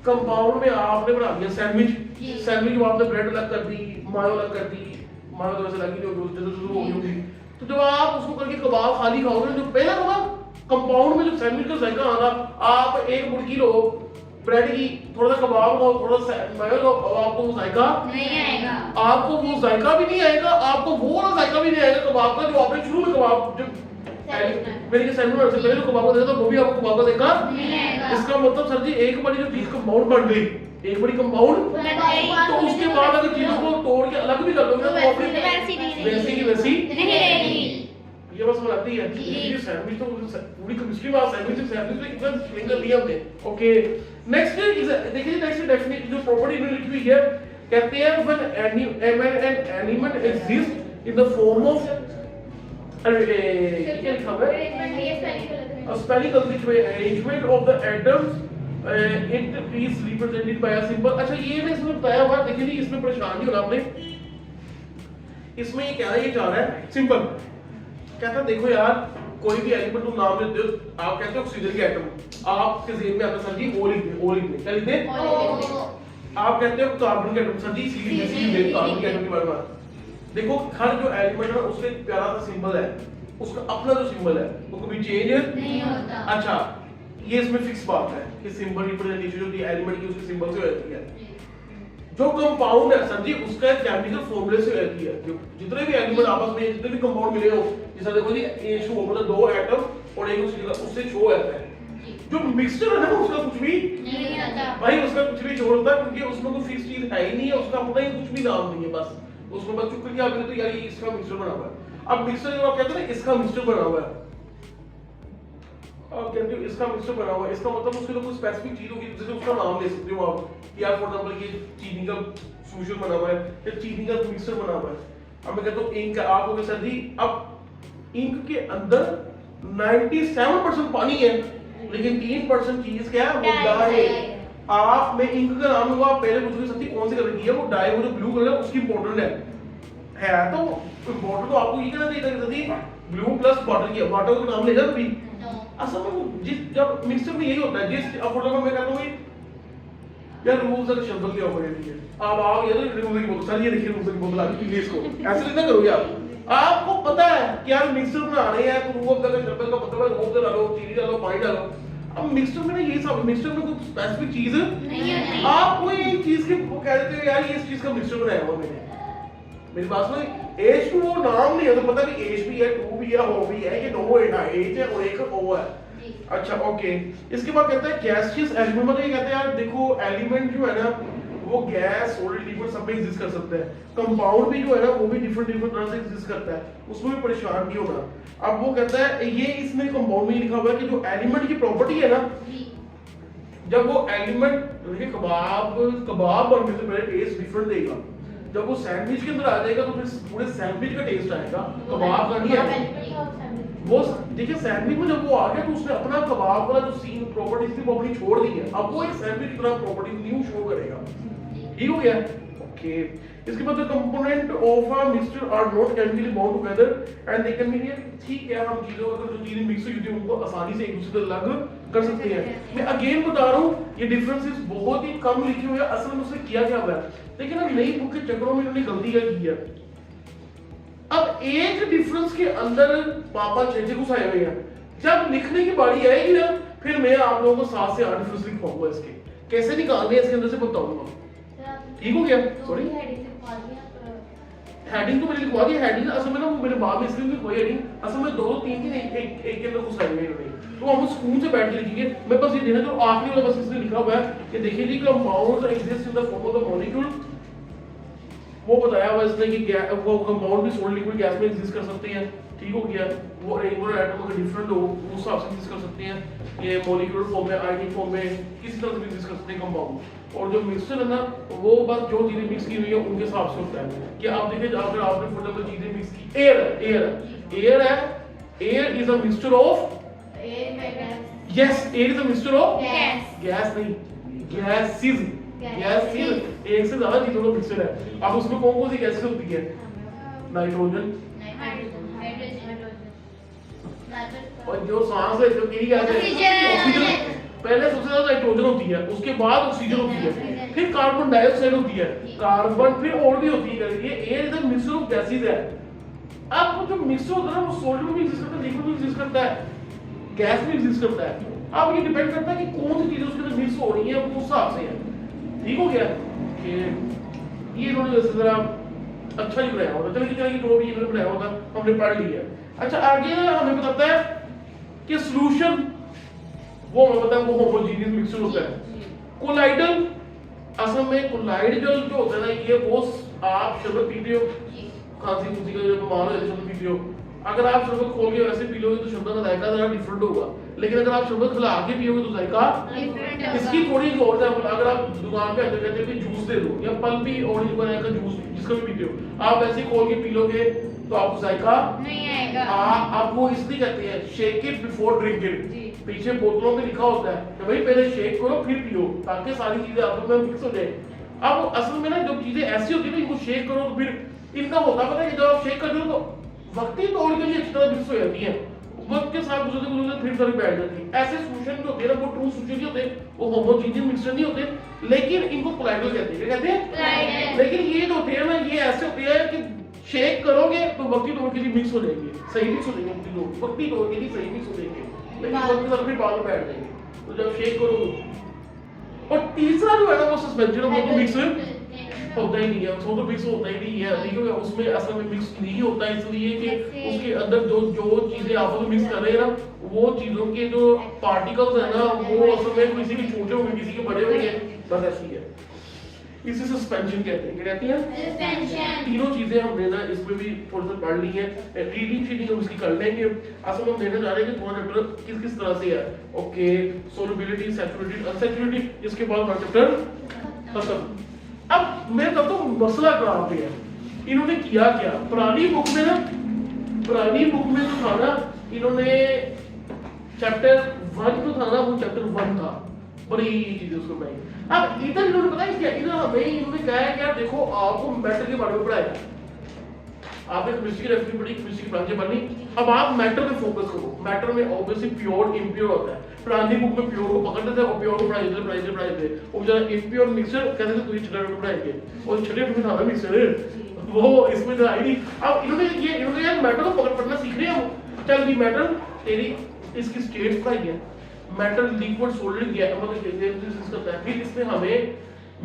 कंपाउंड में आपने बना दिया सैंडविच। सैंडविच में आपने ब्रेड अलग कर दी, मायो अलग कर दी, मानो तो वैसे लगी जो हो गई होगी। तो जब आप उसको करके कबाब खाली खाओगे, जो पहला कबाब कंपाउंड में जो सैंडविच का जायका आना, आप एक मुर्गी लो ब्रेड की, थोड़ा सा कबाब खाओ, थोड़ा सा मायो लो, आपको वो जायका नहीं आएगा, आपको वो जायका भी नहीं आएगा, आपको वो वाला जायका भी नहीं आएगा कबाब का जो आपने शुरू में कबाब जब मेरे के सैंडविच से पहले जो कबाब को देखा था वो भी आपको कबाब का देखा नहीं आएगा। इसका मतलब सर जी एक बड़ी जो चीज कंपाउंड बन गई, एक बड़ी कंपाउंड, तो उसके बाद अगर चीजों को तोड़ के अलग भी कर दोगे तो अपनी वैसी की वैसी नहीं रहेगी। ये बस बनाती है ये सैंडविच। तो पूरी केमिस्ट्री में सैंडविच में कितना एक्सप्लेन कर दिया हमने। ओके नेक्स्ट देखिए, नेक्स्ट डेफिनेशन जो प्रॉपर्टी इन्होंने लिखी हुई है, कहते हैं when an element exists in the form of क्या लिखा हुआ है, a spherical arrangement of the atoms, it is represented by a symbol। अच्छा ये ना इसमें बताया हुआ, देखिए जी इसमें परेशान नहीं होना आपने, इसमें ये क्या है, ये जा रहा है सिंपल, कहता देखो यार कोई भी एलिमेंट तुम नाम लेते हो, आप कहते हो ऑक्सीजन के एटम, आपके जेहन में आता सर जी ओ लिखते, ओ लिखते क्या लिखते, आप कहते हो कार्बन के एटम, सर जी सी लिखते, कार्बन के एटम के बारे में देखो हर जो एलिमेंट है उसका एक प्यारा सा सिंबल है, उसका अपना जो सिंबल है वो कभी चेंज नहीं होता। अच्छा ये इसमें फिक्स बात है कि सिंबल रिप्रेजेंटेशन जो एलिमेंट की उसके सिंबल से होती है। जो कंपाउंड है सर जी उसका केमिकल फॉर्मूले से होती है, जो जितने भी एलिमेंट आपस में जितने भी कंपाउंड मिले हो, जैसे देखो जी H2O मतलब दो एटम और एक उससे शो आता है, जो मिक्सचर है ना उसका कुछ भी नहीं आता भाई, उसका कुछ भी छोड़ होता है क्योंकि उसमें कोई फिक्स चीज है ही नहीं है, उसका अपना ही कुछ भी नाम नहीं है, बस उसमें बस चुप करके आप कहते हो यार ये इसका मिक्सचर बना हुआ है। अब मिक्सचर जब आप कहते हो ना इसका मिक्सचर बना हुआ है, आप कहते हो इसका मिक्सचर बना हुआ है, इसका मतलब उसके लिए कोई स्पेसिफिक चीज होगी जैसे उसका नाम ले सकते हो आप, यार फॉर एग्जांपल ये चीनी का सोल्यूशन बना हुआ है या चीनी का मिक्सचर बना हुआ है। अब मैं कहता हूँ इंक, आप हो गए सर जी, अब इंक के अंदर 97% पानी है लेकिन 3% चीज क्या है, वो डाई है। आप में इंक का नाम होगा, आप पहले पूछोगे सर जी कौन सी कलर की है, वो डाई, वो जो ब्लू कलर है उसकी इंपॉर्टेंट है तो इंपॉर्टेंट तो आपको ये कहना चाहिए था सर जी ब्लू प्लस वाटर की, वाटर का नाम लेगा कभी असल में जिस जब मिक्सचर में यही होता है, जिस अफोर्डेबल मैं कहता हूँ यार रूल्स अगर शब्द नहीं होगा ये आप आओ ये तो रूल्स की बोतल, सर ये देखिए रूल्स की बोतल आ गई प्लीज इसको ऐसे नहीं करोगे आप, आपको पता है कि यार मिक्सचर बनाने हैं तो रूह अफ़ज़ा का शब्द का मतलब है रूह डालो, चीनी डालो, पानी डालो। अब मिक्सचर में ना ये सब मिक्सचर में कोई स्पेसिफिक चीज नहीं है, आप कोई एक चीज के वो कह देते हो यार ये इस चीज का मिक्सचर बनाया हुआ मैंने, मेरी बात सुनो, H2O नाम नहीं है तो पता नहीं H भी है, 2 भी है, O भी है, ये दो H है और एक O है। अच्छा ओके, इसके बाद कहता है गैसियस एलिमेंट, मतलब ये कहते हैं यार देखो एलिमेंट जो है ना वो गैस, सॉलिड, लिक्विड सब में एग्जिस्ट कर सकता है, कंपाउंड भी जो है ना वो भी डिफरेंट डिफरेंट तरह से एग्जिस्ट करता है, उसमें भी परेशान नहीं होना। अब वो कहता है ये इसमें कंपाउंड में लिखा हुआ है कि जो एलिमेंट की प्रॉपर्टी है ना, जब वो एलिमेंट देखिए कबाब बनने से पहले टेस्ट डिफरेंट देगा, जब वो सैंडविच के अंदर आ जाएगा तो फिर पूरे सैंडविच का टेस्ट आएगा, कबाब का नहीं आएगा। वो देखिए सैंडविच में जब वो आ गया तो उसने अपना कबाब वाला जो सीन प्रॉपर्टीज थी वो अपनी छोड़ दी है, अब वो एक सैंडविच की तरह प्रॉपर्टीज न्यू शो करेगा। ठीक हो गया ओके। इसके बाद the component of a mixture are not chemically bound together and they can be, ठीक है हम चीजों अगर जो चीजें मिक्स हुई होती हैं उनको आसानी से एक दूसरे से अलग कर सकते हैं। मैं अगेन बता रहा हूँ ये डिफरेंसेस बहुत ही कम लिखे हुए हैं, असल में उसने किया क्या हुआ है, लेकिन अब नई बुक के चक्करों में इन्होंने गलती क्या की है, अब एक डिफरेंस के अंदर पापा छेजे घुसाए हुए हैं, जब लिखने की बारी आएगी ना फिर मैं आप लोगों को 7 से 8 डिफरेंस लिखवाऊंगा, इसके कैसे निकालने हैं इसके अंदर से बताऊंगा। ठीक हो गया, सॉरी हेडिंग तो मैंने लिखवा दी, हेडिंग असल में ना वो मेरे बाद में इसलिए लिखवाई हेडिंग, असल में 2 3 एक के अंदर घुसाए हुए हैं इन्होंने, तो हम स्कूल से बैठ के लिखेंगे। मैं बस ये देना जो आखिरी वाला बस इसमें लिखा हुआ है कि देखिए जी compounds exist in the form of the molecule, वो बताया हुआ इसने कि वो कंपाउंड भी सॉलिड लिक्विड गैस में एग्जिस्ट कर सकते हैं। ठीक हो गया, वो रेनबो एटम अगर डिफरेंट हो उस हिसाब से एग्जिस्ट कर सकते हैं, ये मॉलिक्यूलर फॉर्म में, आयनिक फॉर्म में, किसी तरह से भी एग्जिस्ट कर सकते हैं कंपाउंड। और जो मिक्सचर है ना वो बस जो चीजें मिक्स की हुई है उनके हिसाब से होता है कि आप देखिए अगर आपने फॉर एग्जांपल चीजें मिक्स की, एयर है, air is a mixture of, yes air is a mixture of gas नहीं गैसेस, गैसेस एक से ज्यादा चीजों का मिक्सचर है। अब उसमें कौन कौन सी गैसेस होती है, नाइट्रोजन और जो सांस है जो की गैस है ऑक्सीजन, पहले सबसे ज्यादा नाइट्रोजन होती है, उसके बाद ऑक्सीजन होती है, फिर कार्बन डाइऑक्साइड होती है, कार्बन फिर और भी होती है, ये air is a mixture of gases है। अब वो जो मिक्सचर होता है ना, वो सॉलिड में भी एग्जिस्ट करता है, लिक्विड में एग्जिस्ट करता है, गैस में एग्जिस्ट करता है। अब ये डिपेंड करता है कि कौन सी चीजें उसके अंदर मिक्स हो रही है, वो उस हिसाब से है। ठीक हो गया कि ये इन्होंने जैसे जरा अच्छा नहीं बनाया होता, चलिए चलिए जो भी इन्होंने बनाया होता हमने पढ़ लिया। अच्छा आगे हमें बताता है कि सॉल्यूशन वो हमें पता है वो होमोजेनियस मिक्सचर होता है। कोलाइडल, असल में कोलाइड जो होता है ना, ये वो आप शरबत पीते हो, खांसी खुशी का जब बीमार हो जाते शरबत पीते हो, अगर आप शरबत खोल के वैसे पी लोगे तो शरबत का जायका जरा डिफरेंट होगा, लेकिन अगर आप शरबत खिला के पियोगे तो जायका डिफरेंट इसकी थोड़ी और है। अगर आप दुकान पे आते कहते हैं कि जूस दे दो या पल्पी ऑरेंज बनाया का जूस जिसका भी पीते हो, आप वैसे खोल के पी लोगे तो आपको जायका नहीं आएगा। आप वो इसलिए कहते हैं shake it before drink it. पीछे बोतलों में लिखा होता है कि भाई पहले शेक करो फिर पियो, ताकि सारी चीजें आपस में मिक्स हो जाए। अब असल में ना जब चीजें ऐसी होती है ना, इनको शेक करो तो फिर इनका होता पता है कि जब आप शेक करते हो तो वक्ती तौर पे अच्छी तरह मिक्स हो जाती है, वक्त के साथ गुजरते गुजरते फिर सारी बैठ जाती है। ऐसे सॉल्यूशन जो होते हैं ना, वो ट्रू सॉल्यूशन नहीं होते, वो होमोजेनियस मिक्सचर नहीं होते, लेकिन इनको कोलाइडल कहते हैं। क्या कहते हैं? कोलाइडल। लेकिन ये जो होते हैं ना, ये ऐसे होते हैं कि शेक करोगे तो वक्ती तौर के लिए मिक्स हो जाएंगे, सही मिक्स हो जाएंगे, वक्ती तौर के लिए सही मिक्स हो जाएंगे, लेकिन वक्त के साथ फिर बाद में बैठ जाएंगे तो जब शेक करोगे। और तीसरा जो है ना वो सस्पेंशन वो तो मिक्स होता ही नहीं है, उसमें तो मिक्स होता ही नहीं है, ठीक है। उसमें असल में मिक्स नहीं होता इसलिए कि उसके अंदर जो चीजें आपस में मिक्स कर रहे हैं ना, वो चीजों के जो पार्टिकल्स है ना, वो असल में किसी के छोटे होंगे किसी के बड़े होंगे, बस ऐसी है। इसे सस्पेंशन कहते हैं। क्या कहते हैं? सस्पेंशन। तीनों चीजें हमने ना इसमें भी थोड़ा सा पढ़ ली है, रीडिंग शीडिंग हम इसकी कर लेंगे। असल में हम देखने जा रहे हैं कि तुम्हारा चैप्टर किस किस तरह से है। ओके, सोलबिलिटी, सैचुरेटेड, अनसैचुरेटेड, इसके बाद हमारा चैप्टर खत्म। अब मैं कहता हूँ मसला कहाँ पे है, इन्होंने किया क्या पुरानी बुक में ना, पुरानी बुक में जो था ना, इन्होंने चैप्टर 1 जो था ना, वो चैप्टर 1 था, बड़ी चीजें उसको बनाई। अब इधर इन्होंने पता है क्या, इधर हमें इन्होंने कहा है कि यार देखो आपको मैटर के बारे में पढ़ाया, आपने केमिस्ट्री की रेफरेंस पढ़ी, केमिस्ट्री की ब्रांचें पढ़नी, अब आप मैटर पे फोकस करो। मैटर में ऑब्वियसली प्योर इम्प्योर होता है, पुरानी बुक में प्योर को पकड़ लेते हैं और प्योर को पढ़ाई देते वो जरा इम्प्योर मिक्सचर कहते थे तुझे छठे में पढ़ाएंगे, और छठे में था ना मिक्सचर वो इसमें तो आई नहीं। अब इन्होंने यार मैटर को पकड़ना सीख रहे हैं, चल भी मैटर तेरी इसकी स्टेट्स पढ़ाई है, मैटर लिक्विड सॉलिड गैस मतलब डिस्कस करता है। फिर इसमें हमें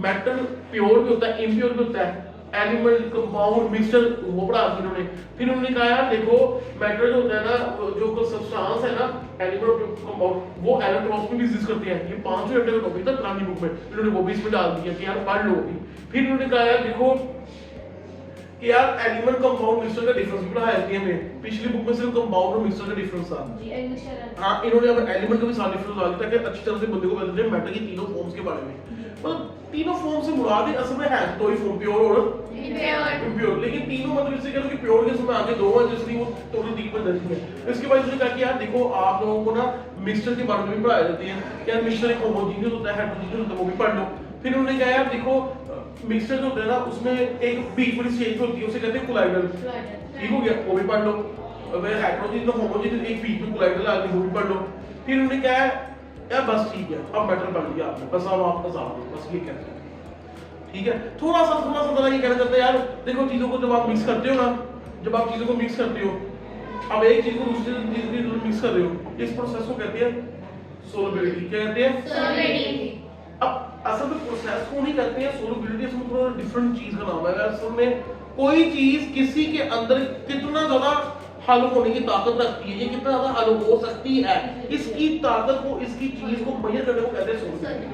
मैटर प्योर भी होता है, इम्प्योर भी होता है, एलिमेंट, कंपाउंड, मिक्सचर वो पढ़ा दिया इन्होंने। फिर उन्होंने कहा यार देखो मैटर जो होता है ना, जो सब्सटेंस है ना, एलिमेंट, कंपाउंड, वो इलेक्ट्रॉन्स में भी एग्जिस्ट करते हैं। ये 500 घंटे का टॉपिक था पुरानी बुक में, इन्होंने वो भी इसमें डाल दिया कि यार पढ़ लो अभी। फिर उन्होंने कहा यार देखो कि यार एलिमेंट, कंपाउंड, मिक्सचर का डिफरेंस भी पढ़ाया है हमें, पिछली बुक में सिर्फ कंपाउंड और मिक्सचर का डिफरेंस था। हाँ, इन्होंने अब एलिमेंट का भी सारा डिफरेंस डाल दिया ताकि अच्छी तरह से बंदे को पता चले मैटर की तीनों फॉर्म्स के बारे में। मतलब तीनों फॉर्म से मुराद है असल में है दो ही फॉर्म, प्योर और इम्प्योर, लेकिन तीनों मतलब इससे कह लो कि प्योर के समय आगे दो हैं, जिसलिए वो टोटल 3 पर दर्ज है। इसके बाद उसने कहा कि यार देखो आप लोगों को ना मिक्सचर के बारे में भी पढ़ाया जाते हैं, यार मिक्सचर एक होमोजेनियस होता है, हेटेरोजेनियस होता है, वो भी पढ़ लो। फिर उन्होंने कहा यार देखो मिक्सचर जो होता है ना, उसमें एक बीच वाली स्टेज होती है, उसे कहते हैं कोलाइडल, ठीक हो गया, वो भी पढ़ लो। अगर हेटेरोजेनियस और होमोजेनियस एक बीच में कोलाइडल आ गई, वो भी पढ़ लो। फिर उन्होंने कहा यार बस ठीक है, अब मैटर पढ़ लिया आपने, बस अब आप बता दो, बस ये कहते हैं, ठीक है। थोड़ा सा जरा ये कहना चाहता है यार देखो चीजों को जब आप मिक्स करते हो ना, जब आप चीजों को मिक्स करते हो, अब एक चीज को दूसरी चीज के मिक्स कर रहे हो, इस प्रोसेस को कहते हैं सोलबिलिटी। क्या कहते हैं? सोलबिलिटी। अब असल में प्रोसेस को नहीं कहते हैं सोलबिलिटी, इसमें थोड़ा डिफरेंट चीज का नाम है। असल में कोई चीज किसी के अंदर कितना ज्यादा हल होने की ताकत रखती है, ये कितना ज्यादा हल हो सकती है, इसकी ताकत को, इसकी चीज को मेजर करने को कहते हैं सोलबिलिटी।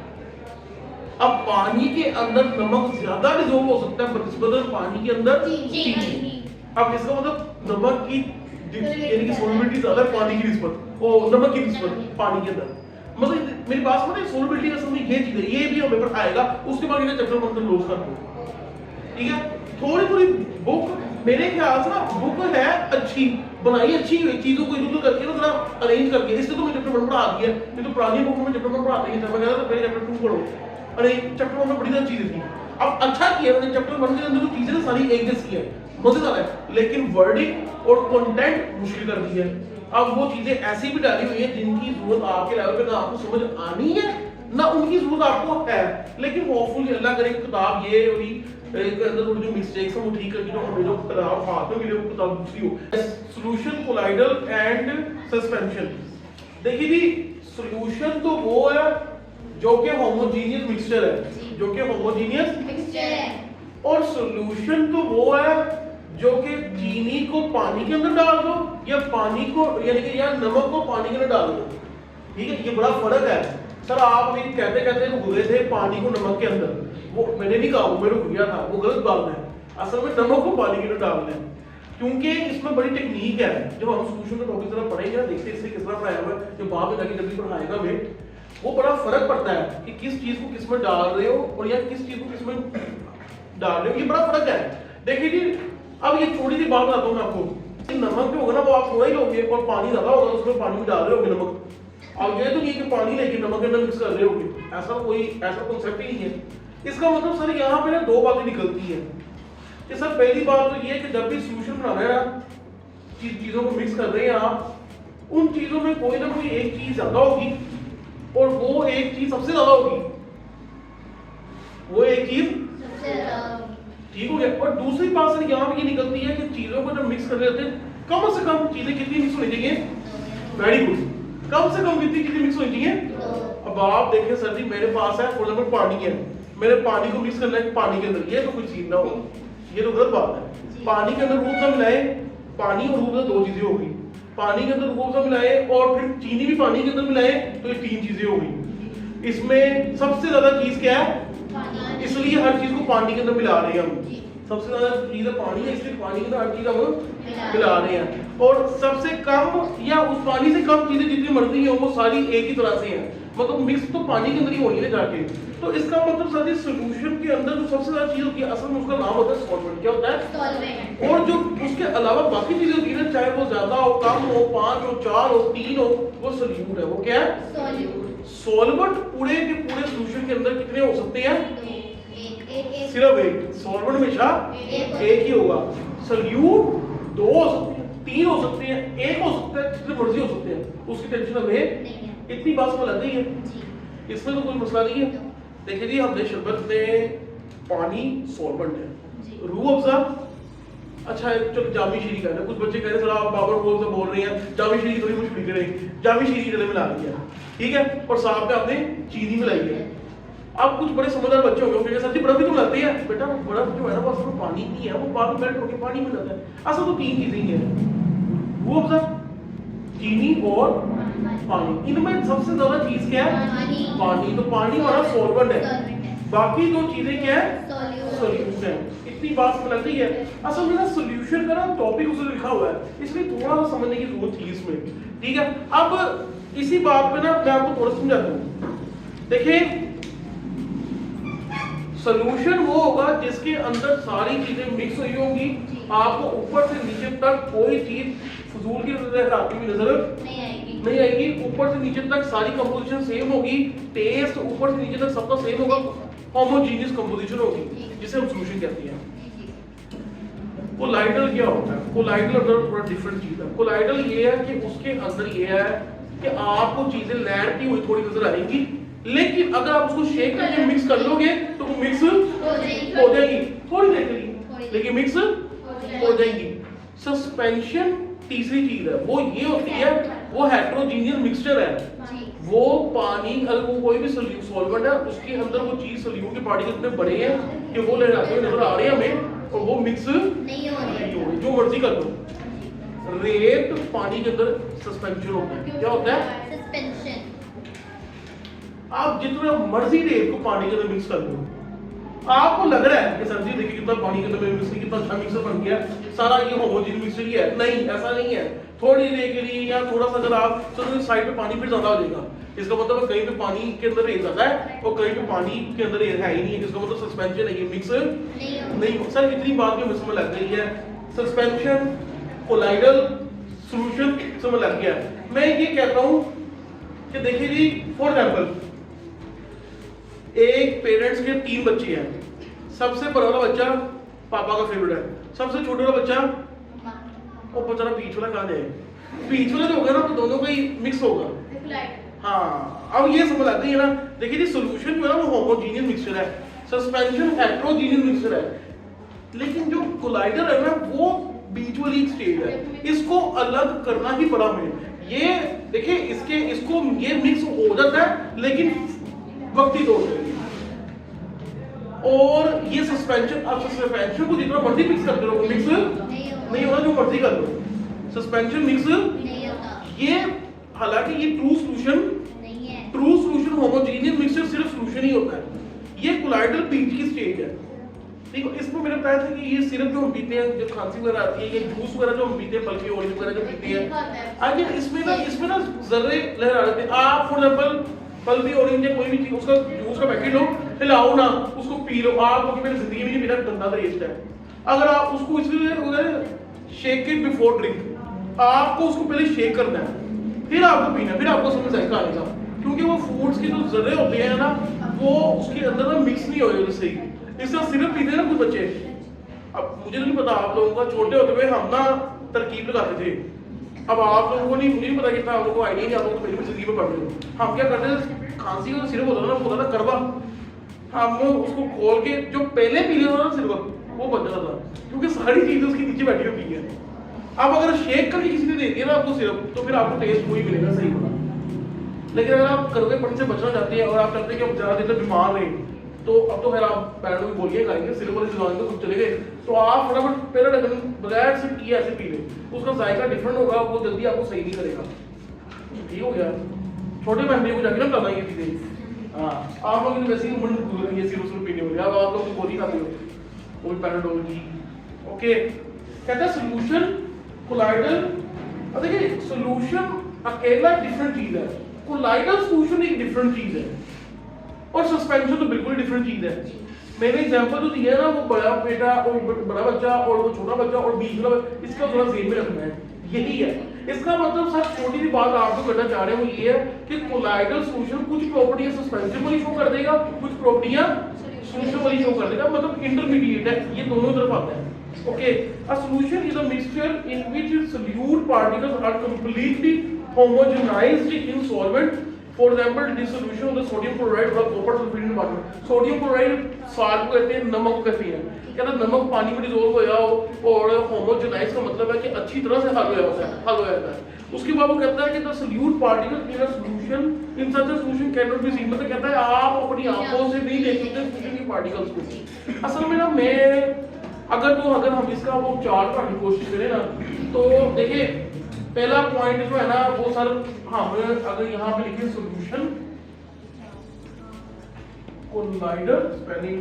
अब पानी के अंदर नमक ज्यादा डिसॉल्व हो सकता है बनिस्बत पानी के अंदर चीनी। अब इसका मतलब नमक की यानी कि सोलबिलिटी ज्यादा है पानी की निस्बत, ओ नमक की निस्बत पानी के अंदर। मतलब मेरी बात समझ, सोलबिलिटी असल में ये चीज है, ये भी हमें पर आएगा। उसके बाद ये चैप्टर मतलब क्लोज कर दो, ठीक है। थोड़ी थोड़ी बुक मेरे ख्याल से ना बुक है अच्छी बनाई, अच्छी चीजों को इधर करके ना जरा अरेंज करके, इससे तो मैं चैप्टर 1 पढ़ा दिया, ये तो पुरानी बुक में चैप्टर 1 पढ़ाते हैं, मैं कहता था पहले चैप्टर 2 पढ़ो, अरे चैप्टर 1 में बड़ी सारी चीजें थी। अब अच्छा किया मैंने, चैप्टर 1 के अंदर जो चीजें ना सारी एक जैसी है, मजेदार है, लेकिन वर्डिंग और कंटेंट मुश्किल कर दी है। अब वो चीजें ऐसी भी डाली हुई है जिनकी जरूरत आपके लेवल पे ना आपको समझ आनी है ना उनकी जरूरत आपको है, लेकिन होपफुली अल्लाह करे किताब ये वाली के अंदर थोड़ी जो मिस्टेक्स हैं वो ठीक करके जो हमें जो किताब हाथ में मिले वो किताब दूसरी हो। Solution, colloidal and suspension. देखिए जी, सॉल्यूशन तो वो है जो कि होमोजीनियस मिक्सचर है, जो कि होमोजीनियस मिक्सचर है, और सॉल्यूशन तो वो है जो कि चीनी को पानी के अंदर डाल दो या पानी को यानी कि या नमक को पानी के अंदर डाल दो। ठीक है, ये बड़ा फर्क है। सर आप भी कहते कहते घुले थे पानी को नमक के अंदर, वो मैंने नहीं कहा, वो मेरे को गया था, वो गलत बात है। असल में नमक को पानी के अंदर डालना है, क्योंकि इसमें बड़ी टेक्निक है। जब हम सॉल्यूशन का टॉपिक जरा पढ़ेंगे ना, देखते इससे किस तरह पढ़ाया हुआ है, जब बाद में जाके जब भी पढ़ाएगा मैं, वो बड़ा फर्क पड़ता है कि किस चीज को किस में डाल रहे हो और या किस चीज को किस में डाल रहे हो, ये बड़ा फर्क है। देखिए जी, अब ये छोटी सी बात बताता हूँ मैं आपको। नमक जो होगा ना वो आप थोड़ा ही लोगे और पानी ज्यादा होगा तो उसमें पानी में डाल रहे होगे नमक। अब ये तो नहीं कि पानी लेके नमक के अंदर मिक्स कर रहे होगे, ऐसा कॉन्सेप्ट ही नहीं है। इसका मतलब सर यहाँ पे ना दो बातें निकलती है कि सर पहली बात तो ये है कि जब भी सॉल्यूशन बना रहे हैं ना, चीजों को मिक्स कर रहे हैं आप, उन चीजों में कोई ना कोई एक चीज ज्यादा होगी और वो एक चीज सबसे ज्यादा होगी, वो एक चीज सबसे ज्यादा ठीक हो गया। और दूसरी बात सर यहाँ पे ये निकलती है कि चीजों को जब मिक्स कर रहे होते हैं, कम से कम चीजें कितनी मिक्स होनी चाहिए? वेरी गुड, कम से कम कितनी चीजें मिक्स होनी चाहिए? अब आप देखें सर जी, मेरे पास है फॉर एग्जांपल पानी है, मेरे पानी को मिक्स करना है पानी के अंदर, ये तो कोई चीज ना हो, ये तो गलत बात है। पानी के अंदर रूह अफ़ज़ा मिलाए, पानी और रूह अफ़ज़ा दो चीजें हो गई। पानी के अंदर रूह अफ़ज़ा मिलाए और फिर चीनी भी पानी के अंदर मिलाए तो ये तीन चीजें हो गई। इसमें सबसे ज्यादा चीज क्या है? पानी, इसलिए हर चीज को पानी के अंदर मिला रहे हैं हम। सबसे ज्यादा चीज है पानी है, इसलिए पानी के अंदर हर चीज हम मिला रहे हैं। और सबसे कम या उस पानी से कम चीजें जितनी मर्जी है वो सारी एक ही तरह से हैं, मतलब मिक्स तो पानी के अंदर ही होनी है जाके। तो इसका मतलब सर सॉल्यूशन के अंदर जो सबसे ज्यादा चीज होती है असल में उसका नाम होता है सॉल्वेंट। क्या होता है? सॉल्वेंट। और जो उसके अलावा बाकी चीजें होती है ना, चाहे वो ज्यादा हो, कम हो, 5 हो, 4 हो, 3 हो, वो सोल्यूट है। वो क्या है? सॉल्यूट। सॉल्वेंट पूरे के पूरे सॉल्यूशन के अंदर कितने हो सकते हैं? एक सिर्फ एक। सॉल्वेंट हमेशा एक ही होगा। सोल्यूट दो हो सकते हैं, 3 हो सकते हैं, 1 हो सकता है, जितने मर्जी हो सकते हैं, उसकी टेंशन हमें नहीं है। इतनी बात समझ लग गई है, जी। इसमें तो कोई मसला नहीं है। देखिए जी, हमने शरबत में पानी सॉल्वेंट है, जी। रूह अफ़ज़ा अच्छा है, चलो जामी शीरी का है। कुछ बच्चे कह रहे हैं सर आप बाबर बोल रहे हैं, जामी शीरी थोड़ी मुश्किल करें, जामी शीरी गले मिला दी है, ठीक है, और साथ में आपने चीनी मिलाई है। अब कुछ बड़े समझदार बच्चे होंगे, कहेंगे सर जी बर्फ भी तो मिलाते हैं। बेटा बर्फ जो है ना वो असल में पानी नहीं है, वो बाद में मेल्ट होकर पानी में मिलाता है। असल तो तीन चीजें ही हैं, रूह अफ़ज़ा, चीनी और पानी। इनमें सबसे ज्यादा चीज क्या है? पानी। तो पानी हमारा सॉल्वेंट है, बाकी दो चीजें क्या है? सॉल्यूशन है। इतनी बात समझ लग रही है। असल में ना सॉल्यूशन का ना टॉपिक उसने लिखा हुआ है, इसलिए थोड़ा सा समझने की जरूरत थी इसमें, ठीक है। अब इसी बात पे ना मैं आपको थोड़ा समझाता हूँ। देखिए, सॉल्यूशन वो होगा जिसके अंदर सारी चीजें मिक्स हुई होंगी, आपको ऊपर से नीचे तक कोई चीज फजूल की लहराती हुई नजर नहीं आएगी। ऊपर से नीचे तक सारी कंपोजिशन सेम होगी, टेस्ट ऊपर से नीचे तक सबका सेम होगा, होमोजेनियस कंपोजिशन होगी, जिसे हम सॉल्यूशन कहते हैं। कोलाइडल क्या होता है? कोलाइडल थोड़ा डिफरेंट चीज है। कोलाइडल ये है कि उसके अंदर ये है कि आपको चीजें लैंड की हुई थोड़ी नजर आएंगी, लेकिन अगर आप उसको शेक करके मिक्स कर लोगे तो वो मिक्स हो जाएगी थोड़ी देर के लिए, लेकिन मिक्स हो जाएंगी। सस्पेंशन तीसरी चीज है, वो ये होती है, वो हेट्रोजीनियस मिक्सचर है। वो पानी अगर वो कोई भी सॉल्वेंट है उसके अंदर वो चीज सोल्यूट के पार्टिकल इतने बड़े हैं कि वो लहराते हुए नजर आ रहे हैं हमें, और वो मिक्स नहीं हो रही, जो मर्जी कर दो। रेत पानी के अंदर सस्पेंशन होता है। क्या होता है? सस्पेंशन। आप जितना मर्जी रेत को पानी के अंदर मिक्स कर दो, आपको लग रहा है कि सर जी देखिए कितना पानी के अंदर मिक्स कितना अच्छा मिक्सर बन गया, सारा ये होमोजेनियस मिक्सचर ही है। नहीं, ऐसा नहीं है। थोड़ी देर के लिए या थोड़ा सा अगर आप चलो साइड पे पानी फिर ज्यादा हो जाएगा, इसका मतलब कहीं पे पानी के अंदर रेत ज्यादा है और कहीं पे पानी के अंदर रेत है ही नहीं है, इसका मतलब सस्पेंशन है, ये मिक्स नहीं। सर इतनी बात भी समझ लग गई है। सस्पेंशन, कोलाइडल, सॉल्यूशन समझ लग गया। मैं ये कहता हूँ कि देखिए जी, फॉर एग्जाम्पल एक पेरेंट्स के 3 बच्चे हैं, सबसे बड़ा वाला बच्चा पापा का फेवरेट है, सबसे छोटा वाला बच्चा और बेचारा बीच वाला कहाँ है? बीच वाला जो होगा ना तो दोनों का ही मिक्स होगा, हाँ, अब ये समझ आती है ना। देखिए जी सॉल्यूशन जो है ना वो होमोजेनियस मिक्सचर है, सस्पेंशन हेटेरोजेनियस मिक्सचर है, लेकिन जो कोलाइडर है ना वो बीच वाली स्टेज है, इसको अलग करना ही बड़ा मेन। ये देखिए इसको ये मिक्स हो जाता है लेकिन वक्ती तौर पे, और ये सस्पेंशन, आप सस्पेंशन को जितना मर्जी मिक्स करते रहो मिक्स नहीं होना, जो मर्जी कर लो सस्पेंशन मिक्स नहीं होता। ये हालांकि ये ट्रू सॉल्यूशन होमोजेनियस मिक्सचर सिर्फ सॉल्यूशन ही होता है, ये कोलाइडल बीच की स्टेज है। ठीक है, इसमें मैंने बताया था कि ये सिरप जो हम पीते हैं, जो खांसी वगैरह आती है, ये जूस वगैरह जो हम पीते हैं, पल्पी ऑरेंज वगैरह जो पीते हैं, आगे इसमें ना जर्रे लहरा देते हैं। आप फॉर एग्जांपल पल्पी ऑरेंज या कोई भी चीज उसका जूस का पैकेट लो, हिलाओ ना, उसको पी लो, आप क्योंकि मैंने जिंदगी में नहीं पीना, गंदा टेस्ट है। अगर आप उसको इसलिए शेक इट बिफोर ड्रिंक, आपको उसको पहले शेक करना है, फिर आपको पीना, फिर आपको समझ जाएगा आएगा, क्योंकि वो फूड्स के जो जर्रे होते हैं ना वो उसके अंदर ना मिक्स नहीं हो रहे सही। इसका सिरप पीते हैं ना कुछ बच्चे, अब मुझे नहीं पता आप लोगों का, छोटे होते हुए हम ना तरकीब लगाते थे, अब आप लोगों को नहीं, मुझे नहीं पता कितना आप लोगों को आइडिया नहीं, आप लोग तो मेरी भी जिंदगी में पढ़ रहे हो। हम क्या करते थे, खांसी का सिरप होता था ना, वो होता था कड़वा, हम उसको खोल के जो पहले पी लेता था ना सिरप वो बच जाता था, क्योंकि सारी चीजें उसके नीचे बैठी होती है। अब अगर शेक करके किसी ने दे दिया ना आपको सिरप, तो फिर आपको टेस्ट वही मिलेगा सही वाला। लेकिन अगर आप कड़वेपन से बचना चाहते हैं और आप चाहते हैं कि आप ज़्यादा देर तक बीमार रहे, तो अब तो खैर आप पैरों में गोलियां खाएंगे, सिरप वाली दवाई तो कुछ चले गए, तो आप फटाफट पहले बगैर से किए ऐसे पी लें, उसका जायका डिफरेंट होगा, वो जल्दी आपको सही नहीं करेगा। ठीक हो गया, छोटे फैमिली को जाके ना बताना ये चीज़ें। हाँ, आप लोग वैसे ही उम्र गुजर रही है सिरप पीने वाली, अब आप लोग गोली खाते हो, वो भी पैराडोल की। ओके, कहता है सोल्यूशन कोलाइडल। अब देखिए सोल्यूशन अकेला डिफरेंट चीज है, कोलाइडल सोल्यूशन एक डिफरेंट चीज है, और सस्पेंशन तो बिल्कुल डिफरेंट चीज है। मैंने एग्जांपल जो दिया है ना, वो बड़ा बेटा और बड़ा बच्चा और वो छोटा बच्चा और बीच वाला, इसका थोड़ा जेब में रखना है, यही है इसका मतलब। सर छोटी सी बात आपको करना चाह रहे हैं वो ये है कि कोलाइडल सोल्यूशन कुछ प्रॉपर्टियां सस्पेंशन वाली शो कर देगा, कुछ प्रॉपर्टियां सोल्यूशन वाली शो कर देगा, मतलब इंटरमीडिएट है, ये दोनों तरफ आता है। Okay, a solution is a mixture in which solute particles are completely homogenized in solvent. For example, dissolution of the sodium chloride or copper sulfate in water. Sodium chloride salt को कहते हैं, नमक को कहते हैं। कहते हैं नमक पानी में डिसॉल्व होया हो और होमोजेनाइज का मतलब है कि अच्छी तरह से हल हो जाता है। उसके बाद वो कहता है कि the solute particles in a solution in such a solution cannot be seen, मतलब कहता है आप अपनी आंखों से नहीं देख सकते solution के particles को। असल में ना अगर हम इसका वो चार्ट करने की कोशिश करें ना, तो देखिए पहला पॉइंट जो है ना वो सर हम अगर यहाँ पे लिखे सॉल्यूशन कोलाइडर, स्पेलिंग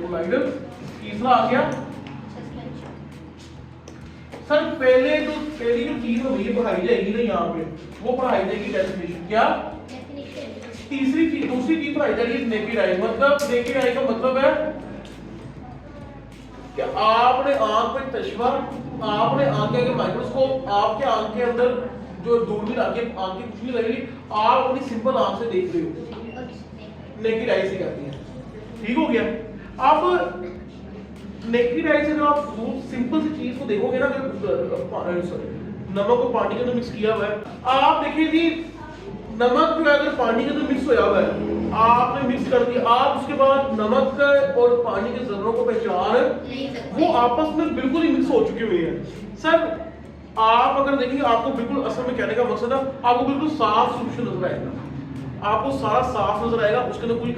कोलाइडर, तीसरा आ गया सर पहली जो चीज होगी पढ़ाई जाएगी ना यहाँ पे, वो पढ़ाई जाएगी डेफिनेशन, क्या दूसरी चीज पढ़ाई जाएगी नेकेड आई। मतलब नेकेड आई का मतलब है कि आपने आंख पे चश्मा, आपने आंख के माइक्रोस्कोप, आपके आंख के अंदर जो दूरबीन आंखें कुछ नहीं लगेगी, आप अपनी सिंपल आंख से देख रहे हो, नेकेड आई से कहते हैं। ठीक हो गया। अब नेकेड आई से अगर आप सिंपल सी चीज को देखोगे ना, नमक को पानी के अंदर मिक्स किया हुआ है, आप देखिए जी नमक जो है अगर पानी के अंदर मिक्स होया हुआ है, आपने मिक्स कर दिया, आप उसके बाद नमक और पानी के जर्रों को पहचान, वो आपस में बिल्कुल ही मिक्स हो चुके हुए हैं। सर आप अगर देखेंगे आपको बिल्कुल, असल में कहने का मकसद है आपको बिल्कुल साफ सोल्यूशन नजर आएगा, आपको सारा साफ नजर आएगा, उसके अंदर कोई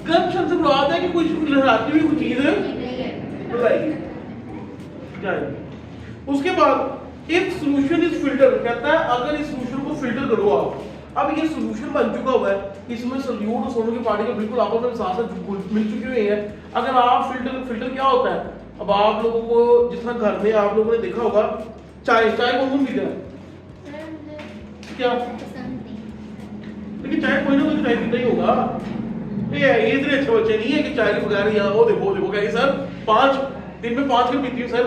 गंशद से मुराद है कि कोई लहराती हुई कोई चीज बताएगी। उसके बाद इफ सॉल्यूशन इज फिल्टर, कहता है अगर इस सॉल्यूशन को फिल्टर करो आप, अब ये सॉल्यूशन बन चुका हुआ है, इसमें सोल्यूट और सोडियम के पार्टिकल बिल्कुल आपस में साथ साथ मिल चुके हुए हैं। अगर आप फिल्टर क्या होता है, अब आप लोगों को जितना घर में आप लोगों ने देखा होगा चाय कौन पीता है, क्या लेकिन चाय कोई ना कोई चाय पीता ही होगा। ये इतने अच्छे बच्चे नहीं है कि चाय के बगैर या वो देखो कहेंगे सर 5 दिन में 5 कप पीती हूँ सर।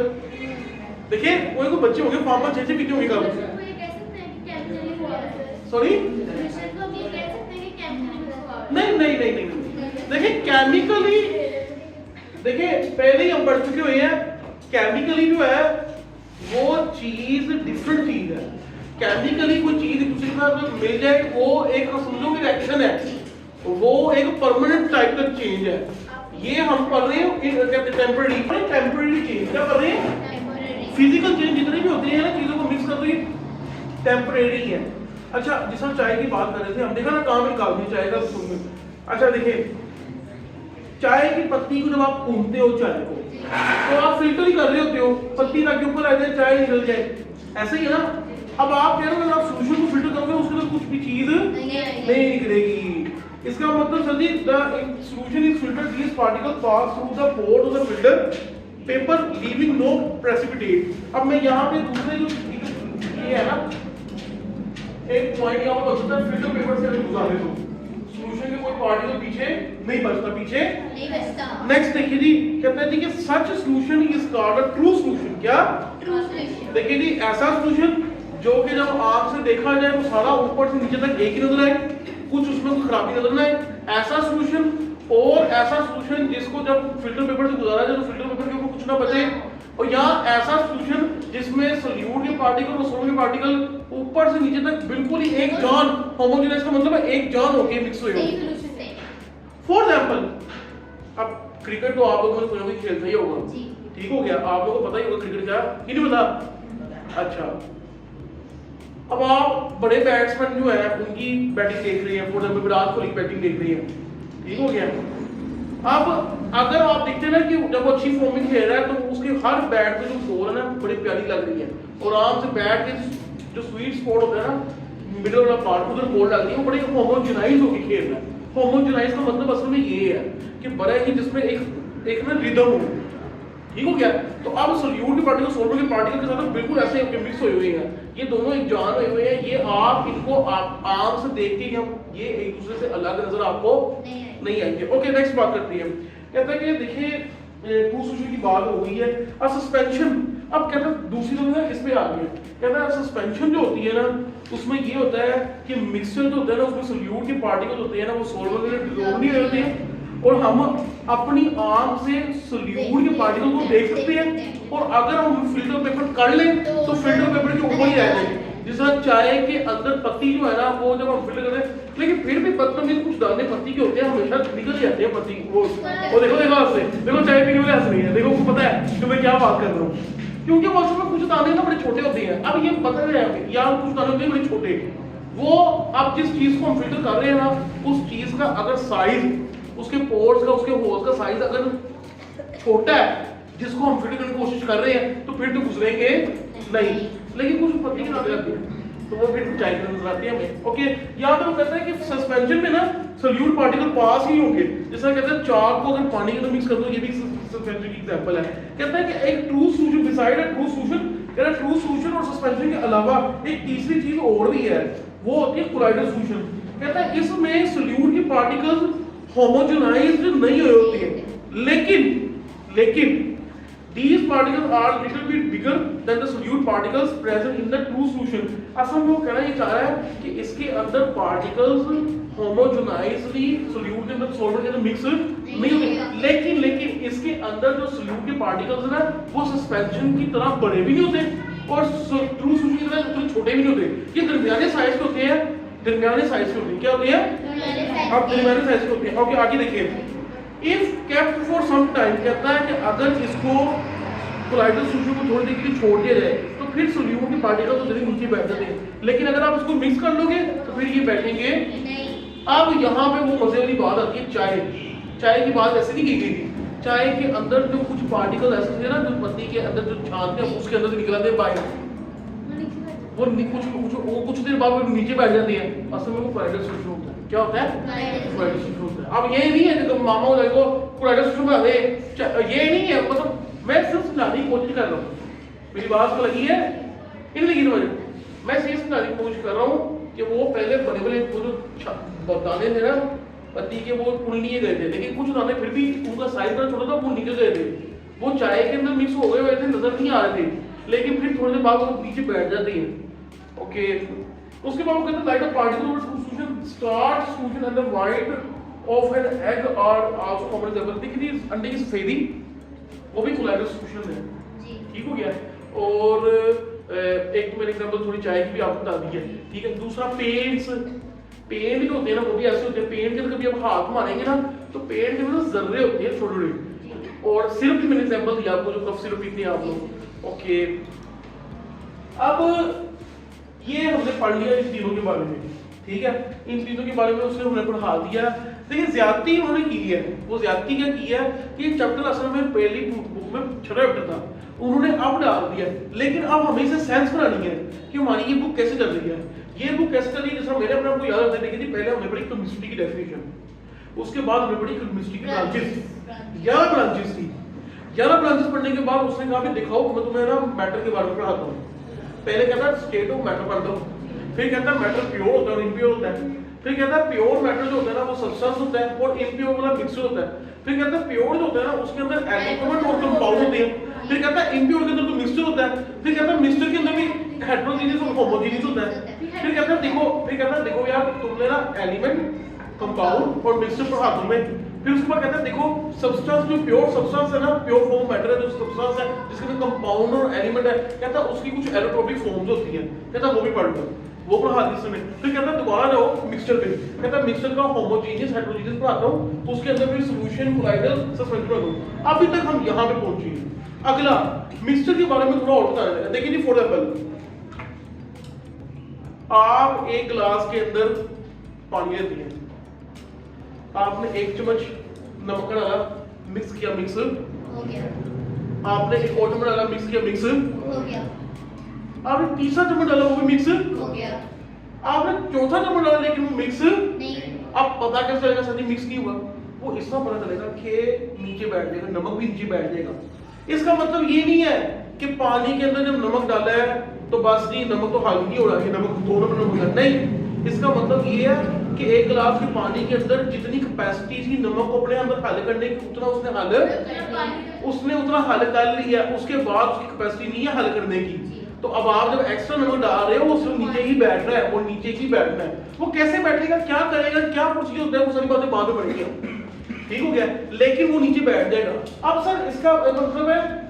देखिए कोई बच्चे होंगे 5-5 6 पीते होंगे कब, सॉरी नहीं देखिए केमिकली, देखिए पहले ही हम पढ़ चुके हुए हैं, केमिकली जो है वो चीज डिफरेंट चीज है। केमिकली कोई चीज एक दूसरे के साथ मिल जाए, वो एक समझो कि रिएक्शन है, वो एक परमानेंट टाइप का चेंज है। ये हम पढ़ रहे हैं टेम्पररी चेंज। क्या कर रहे हैं? फिजिकल चेंज जितने भी होते हैं ना, चीजों को मिक्स कर दो, ये टेम्परेरी है। अच्छा, जिस हम चाय की बात कर रहे थे, हम देखा ना काम निकालनी चाय का स्पून में। अच्छा देखिए, चाय की पत्ती को जब आप भूनते हो चाय को, तो आप फिल्टर ही कर रहे होते हो, पत्ती ताकि ऊपर आ जाए, चाय निकल जाए, ऐसे ही है ना। अब आप कह रहे हो अगर आप सोल्यूशन को फिल्टर करोगे उसके अंदर कुछ भी चीज नहीं निकलेगी। इसका मतलब sir ji, the solution is filtered, these particle pass through the pore to the filter paper leaving no precipitate. अब मैं यहाँ पे दूसरे जो ये है ना, एक पॉइंट यहाँ पर बचता है, फिल्टर पेपर से गुजारे तो सॉल्यूशन के कोई पार्टिकल पीछे नहीं बचता, पीछे नहीं बचता। नेक्स्ट देखिए जी, कहते हैं जी कि such solution is called a true solution. क्या? True solution. देखिए जी, ऐसा सॉल्यूशन जो कि जब आंख से देखा जाए तो सारा ऊपर से नीचे तक एक ही नजर आए, कुछ उसमें कोई खराबी नजर ना आए, ऐसा सॉल्यूशन। और ऐसा सॉल्यूशन जिसको जब फिल्टर पेपर से गुजारा जाए तो फिल्टर पेपर के ऊपर कुछ ना बचे। और यहाँ ऐसा सॉल्यूशन जिसमें सोल्यूट के पार्टिकल और सोल्यूट के पार्टिकल ऊपर से नीचे तक बिल्कुल ही एक जान, होमोजेनस का मतलब है एक जान होके मिक्स हुए हो। फॉर एग्जांपल, अब क्रिकेट तो आप लोगों ने कोई खेलता ही होगा, ठीक हो गया, आप लोगों को पता ही होगा क्रिकेट क्या, कि नहीं पता? अच्छा, अब आप बड़े बैट्समैन जो है उनकी बैटिंग देख रहे हैं, फॉर एग्जांपल विराट कोहली की बैटिंग देख रही है, ठीक हो गया। अब अगर आप देखते हैं ना कि जब वो अच्छी फॉर्म में खेल रहा है तो उसके हर बैट पे जो बॉल है ना बड़ी प्यारी लग रही है, और आराम से बैट के जो स्वीट स्पॉट होता है ना, मिडिल वाला पार्ट, उधर बॉल लग रही है, वो बड़े होमोजेनाइज होकर खेल रहा है। होमोजेनाइज का मतलब असल में ये है कि बड़ा ही जिसमें एक ना रिदम हो, ठीक हो गया। तो अब सोल्यूट के पार्टिकल सोल्यूट के पार्टिकल के साथ बिल्कुल ऐसे मिक्स हुए हुए हैं, ये दोनों एक जान हुए हुए हैं। ये आप इनको आंख से देख के हम ये एक दूसरे से अलग नजर आपको नहीं आएंगे। ओके, नेक्स्ट बात करते हैं। कहता है कि देखिए टू सॉल्यूशन की बात हो गई है। अब सस्पेंशन, अब कहता है दूसरी तरफ है, इस पे आ गई। कहता है सस्पेंशन जो होती है ना, उसमें ये होता है कि मिक्सचर जो होता है ना, उसमें सोल्यूट के पार्टिकल होते हैं ना, वो सॉल्वर में डिसॉल्व नहीं होते हैं, और हम अपनी आंख से सोल्यूट के पार्टिकल को देख सकते हैं। और अगर हम फिल्टर पेपर कर लें तो फिल्टर पेपर के ऊपर ही आ जाए। जैसा चाय के अंदर पत्ती जो है ना, वो जब हम फिल्टर करते हैं, लेकिन फिर भी पत्तों में कुछ दाने पत्ती के होते हैं, हमेशा निकल जाते हैं पत्ती वो देखो आपसे, देखो चाय पीने वाले हंस रही है, देखो उनको पता है कि मैं क्या बात कर रहा हूँ, क्योंकि वो असल में कुछ दाने ना बड़े छोटे होते हैं। अब ये पता है या कुछ दाने होते हैं बड़े छोटे, वो अब जिस चीज को हम फिल्टर कर रहे हैं ना, उस चीज का अगर साइज, उसके पोर्स का, उसके होल्स का साइज अगर छोटा है जिसको हम फिल्टर करने की कोशिश कर रहे हैं, तो फिर तो गुजरेंगे नहीं। लेकिन कुछ पत्ती की नजर आती है तो वो फिर चाय की नजर आती है हमें। ओके, यहाँ पे वो कहता है कि सस्पेंशन में ना सोल्यूट पार्टिकल पास ही होंगे। जैसा कहते हैं चाक को अगर पानी के अंदर मिक्स कर दो, ये भी सस्पेंशन की एग्जांपल है। कहता है कि एक true solution beside a true solution, कहता है ट्रू सॉल्यूशन और सस्पेंशन के अलावा एक तीसरी चीज और भी है, वो होती है कोलाइडल सॉल्यूशन। कहता है इसमें सोल्यूट के पार्टिकल्स होमोजेनाइज्ड नहीं हुए होते हैं, लेकिन these particles are little bit bigger than the solute particles present in the true solution। असल में वो कहना ये चाह रहा है कि इसके अंदर पार्टिकल्स होमोजेनाइजली सोल्यूट के अंदर सॉल्वेंट के अंदर मिक्स नहीं होते, लेकिन इसके अंदर जो सोल्यूट के पार्टिकल्स है ना, वो सस्पेंशन की तरह बड़े भी नहीं होते और ट्रू सॉल्यूशन की तरह उतने छोटे भी नहीं होते। ये दरमियाने साइज के होते हैं, दरमियाने साइज के होते हैं। क्या होते हैं? अब दरमियाने साइज के होते हैं। ओके, आगे देखिए। If kept for some time, कहता है कि अगर इसको कोलाइडल सॉल्यूशन को थोड़ी देर के लिए छोड़ दिया जाए तो फिर सोल्यूट के पार्टिकल तो जल्दी नीचे बैठ जाते हैं, लेकिन अगर आप इसको मिक्स कर लोगे तो फिर ये बैठेंगे नहीं। अब यहाँ पे वो मजे वाली बात आती है, चाय की बात ऐसे नहीं की गई थी। चाय के अंदर जो कुछ पार्टिकल ऐसे थे ना, जो पत्ती के अंदर जो छानते हैं उसके अंदर से निकलते हैं बाहर, वो कुछ देर बाद वो नीचे बैठ जाते हैं। असल में वो कोलाइडल सॉल्यूशन होता है। क्या होता है? कोलाइडल सॉल्यूशन होता है। अब ये नहीं है कि मामा हो जाएगा कोलाइडल सॉल्यूशन बना दे, ये नहीं है। मतलब मैं सिर्फ समझाने की कोशिश कर रहा हूँ, मेरी बात को लगी है इन लगी मुझे, मैं सिर्फ समझाने की कोशिश कर रहा हूँ कि वो पहले बड़े वो जो दाने थे ना पत्ती के, वो उड़ लिए गए थे, लेकिन कुछ दाने फिर भी उनका साइज बड़ा छोटा था, वो निकल गए थे, वो चाय के अंदर मिक्स हो गए हुए थे, नजर नहीं आ रहे थे, लेकिन फिर थोड़ी देर बाद वो नीचे बैठ जाते हैं। ओके, उसके बाद वो कहते हैं like a particle of solution start solution and the white of an egg are also common example. देखिए अंडे की सफेदी वो भी कोलाइडल सॉल्यूशन है, ठीक हो गया। और एक तो मैंने एग्जांपल थोड़ी चाय की भी आपको बता दी है, ठीक है। दूसरा पेंट्स, पेंट जो होते हैं ना वो भी ऐसे होते हैं, पेंट के अंदर कभी आप हाथ मारेंगे ना तो पेंट के अंदर जर्रे होते हैं छोटे छोटे। और सिर्फ भी मैंने एग्जांपल दिया आपको, जो कफ सिरप पीते हैं आप लोग, ओके। अब ये हमने पढ़ लिया इन तीनों के बारे में, ठीक है। इन तीनों के बारे में उसने हमने पढ़ा दिया। देखिए ज्यादती उन्होंने की है, वो ज्यादती क्या की है कि चैप्टर असल में पहली बुक में छठा चैप्टर था, उन्होंने अब डाल दिया। लेकिन अब हमें इसे सेंस बनानी है कि हमारी ये बुक कैसे चल रही है। ये बुक कैसे चल रही है, जैसे मैंने अपने आपको याद रखने देखी थी, पहले हमने पढ़ी केमिस्ट्री की डेफिनेशन, उसके बाद हमने पढ़ी केमिस्ट्री की ब्रांचेस, 11 ब्रांचेस थी। 11 ब्रांचेस पढ़ने के बाद उसने कहा कि दिखाओ मैं तुम्हें ना मैटर के बारे में पढ़ाता हूँ। पहले कहता है स्टेट ऑफ मैटर पढ़ दो, फिर कहता है मैटर प्योर होता है और इम्प्योर होता है, फिर कहता है प्योर मैटर जो होता है ना वो सब्सटेंस होता है और इम्प्योर वाला मिक्सचर होता है, फिर कहता है प्योर जो होता है ना उसके अंदर एलिमेंट और कंपाउंड होते हैं, फिर कहता है इम्प्योर के अंदर तो मिक्सचर होता है, फिर कहता है मिक्सचर के अंदर भी हेटेरोजेनियस और होमोजेनियस होता है, फिर कहता है देखो यार तुमने ना एलिमेंट, कंपाउंड और मिक्सचर पढ़ा तुम्हें। फिर उसके बाद कहता है देखो सब्सटेंस जो प्योर सब्सटेंस है ना, प्योर फॉर्म मैटर है जो सब्सटेंस है जिसके अंदर कंपाउंड और एलिमेंट है, कहता है उसकी कुछ एलोट्रोपिक फॉर्म्स होती हैं, कहता है वो भी पढ़ लो, वो पढ़ा दी इसने। फिर कहता है दोबारा जाओ मिक्सचर पे, कहता है मिक्सचर का होमोजेनियस हेटेरोजेनियस पढ़ाता हूं, तो उसके अंदर फिर सॉल्यूशन कोलाइडल सस्पेंशन पढ़ा दूं। अभी तक हम यहां पे पहुंचे हैं। अगला मिक्सचर के बारे में थोड़ा और बताना है। देखिए जी फॉर एग्जांपल आप एक गिलास के अंदर पानी लेते हैं, आपने 1 चम्मच नमक डाला, मिक्स किया, मिक्स हो गया, आपने एक और चम्मच डाला, मिक्स किया, मिक्स हो गया, आपने तीसरा चम्मच डाला वो भी मिक्स हो गया, आपने चौथा चम्मच डाला लेकिन वो मिक्स नहीं, अब पता कैसे चलेगा सर मिक्स नहीं हुआ? वो इसका पता चलेगा कि नीचे बैठ जाएगा, नमक भी नीचे बैठ जाएगा। इसका मतलब ये नहीं है कि पानी के अंदर जब नमक डाला है तो बस नहीं नमक तो हाल नहीं हो रहा है, नमक दो नंबर है, नहीं। इसका मतलब ये है कि एक गिलास के पानी के अंदर जितनी कैपेसिटी थी नमक को अपने अंदर हल करने की उतना उसने उतना हल कर लिया, उसके बाद उसकी कैपेसिटी नहीं है हल करने की। तो अब आप जब एक्स्ट्रा नमक डाल रहे हो वो सिर्फ नीचे ही बैठ रहा है और नीचे ही बैठना है। वो कैसे बैठेगा, क्या करेगा, क्या प्रोसीजर होता है, वो सारी बातें बाद में पढ़ेंगे, ठीक हो गया। लेकिन वो नीचे बैठ जाएगा। अब सर इसका मतलब है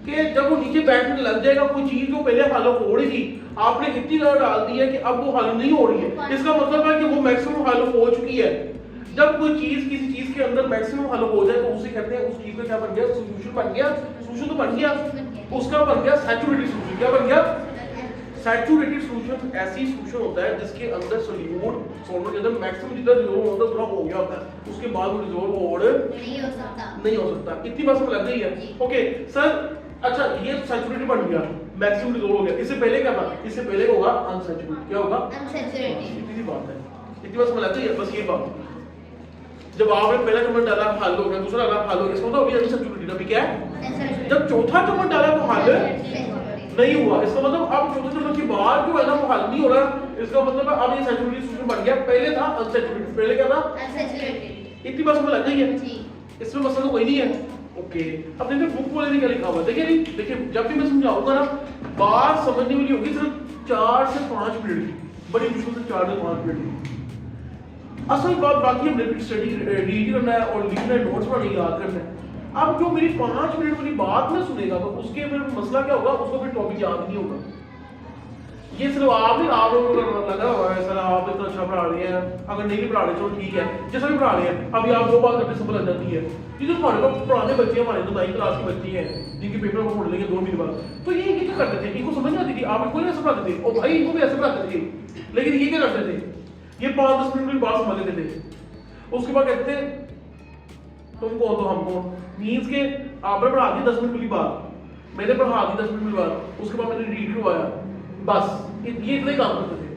कि जब वो नीचे बैठने लग जाएगा, कोई चीज जो पहले हल हो रही थी आपने इतनी ज्यादा डाल दी है कि अब वो हल नहीं हो रही है, इसका मतलब है कि वो मैक्सिमम हल हो चुकी है। जब कोई चीज किसी चीज के अंदर मैक्सिमम हल हो जाए तो उसे कहते हैं उस चीज का क्या बन गया, सॉल्यूशन बन गया। सॉल्यूशन तो बन गया, उसका बन गया सैचुरेटेड सॉल्यूशन। क्या बन गया? सैचुरेटेड सॉल्यूशन ऐसी सॉल्यूशन होता है जिसके अंदर सॉल्वेंट के अंदर मैक्सिमम जितना रिजॉल्व होता है उतना हो गया होता है, उसके बाद वो रिजॉल्व और नहीं हो सकता। इतनी बात समझ लग गई है? ओके सर, अच्छा ये सैचुरेटेड बन गया, मैक्सिमम रिजॉल्व हो गया। इससे पहले क्या था? इससे पहले होगा अनसैचुरेटेड। क्या होगा? अनसैचुरेटेड। इतनी बात है, इतनी बात समझ लग गई है? बस ये बात। जब आपने पहला चम्मच डाला हल हो गया, दूसरा डाला हल हो गया, इसका मतलब अभी अनसैचुरेटेड। अभी क्या है? जब चौथा चम्मच डाला तो हल नहीं हुआ, इसका मतलब अब चौथे चम्मच के बाद जो है ना वो हल नहीं हो रहा, इसका मतलब है अब ये सैचुरेटेड सॉल्यूशन बन गया। पहले था अनसैचुरेटेड। पहले क्या था? अनसैचुरेटेड। इतनी बात समझ लग गई है? इसमें मसला कोई नहीं है। ओके, अब देखिए बुक वाले ने क्या लिखा हुआ है। देखिए जब भी मैं समझाऊंगा ना बात समझने वाली होगी सिर्फ 4 से 5 मिनट की, बड़ी मुश्किल से 4 से 5 मिनट की। असल बात बाकी हमने स्टडी रीड करना है और लिखना है, नोट्स बनाने याद करना है। अब जो मेरी 5 मिनट वाली बात में सुनेगा तो उसके फिर मसला क्या होगा, उसको फिर टॉपिक याद नहीं होगा। ये सिर्फ आप लोगों को लगा हुआ है सर आप इतना अच्छा पढ़ा रहे हैं, अगर नहीं भी पढ़ा रहे चलो ठीक है, जैसा भी पढ़ा रहे हैं। अभी आप 2 बात करके समझ लग जाती है। ये जो हमारे पास पुराने बच्चे हैं, हमारे तो 9th क्लास के बच्चे हैं जिनके पेपर को पढ़ लेंगे 2 महीने बाद, तो ये क्या करते थे, इनको समझ आती थी। आप इनको ऐसे पढ़ाते थे और भाई इनको भी ऐसे पढ़ाते थे, लेकिन ये क्या करते थे, ये 5-10 मिनट में बात समझ लेते थे। उसके बाद कहते थे तुम कौन तो हम कौन, मीन्स के आपने पढ़ा दी 10 मिनट वाली बात, मैंने पढ़ा दी 10 मिनट वाली बात, उसके बाद मैंने रीड करवाया, बस ये इतने काम करते थे।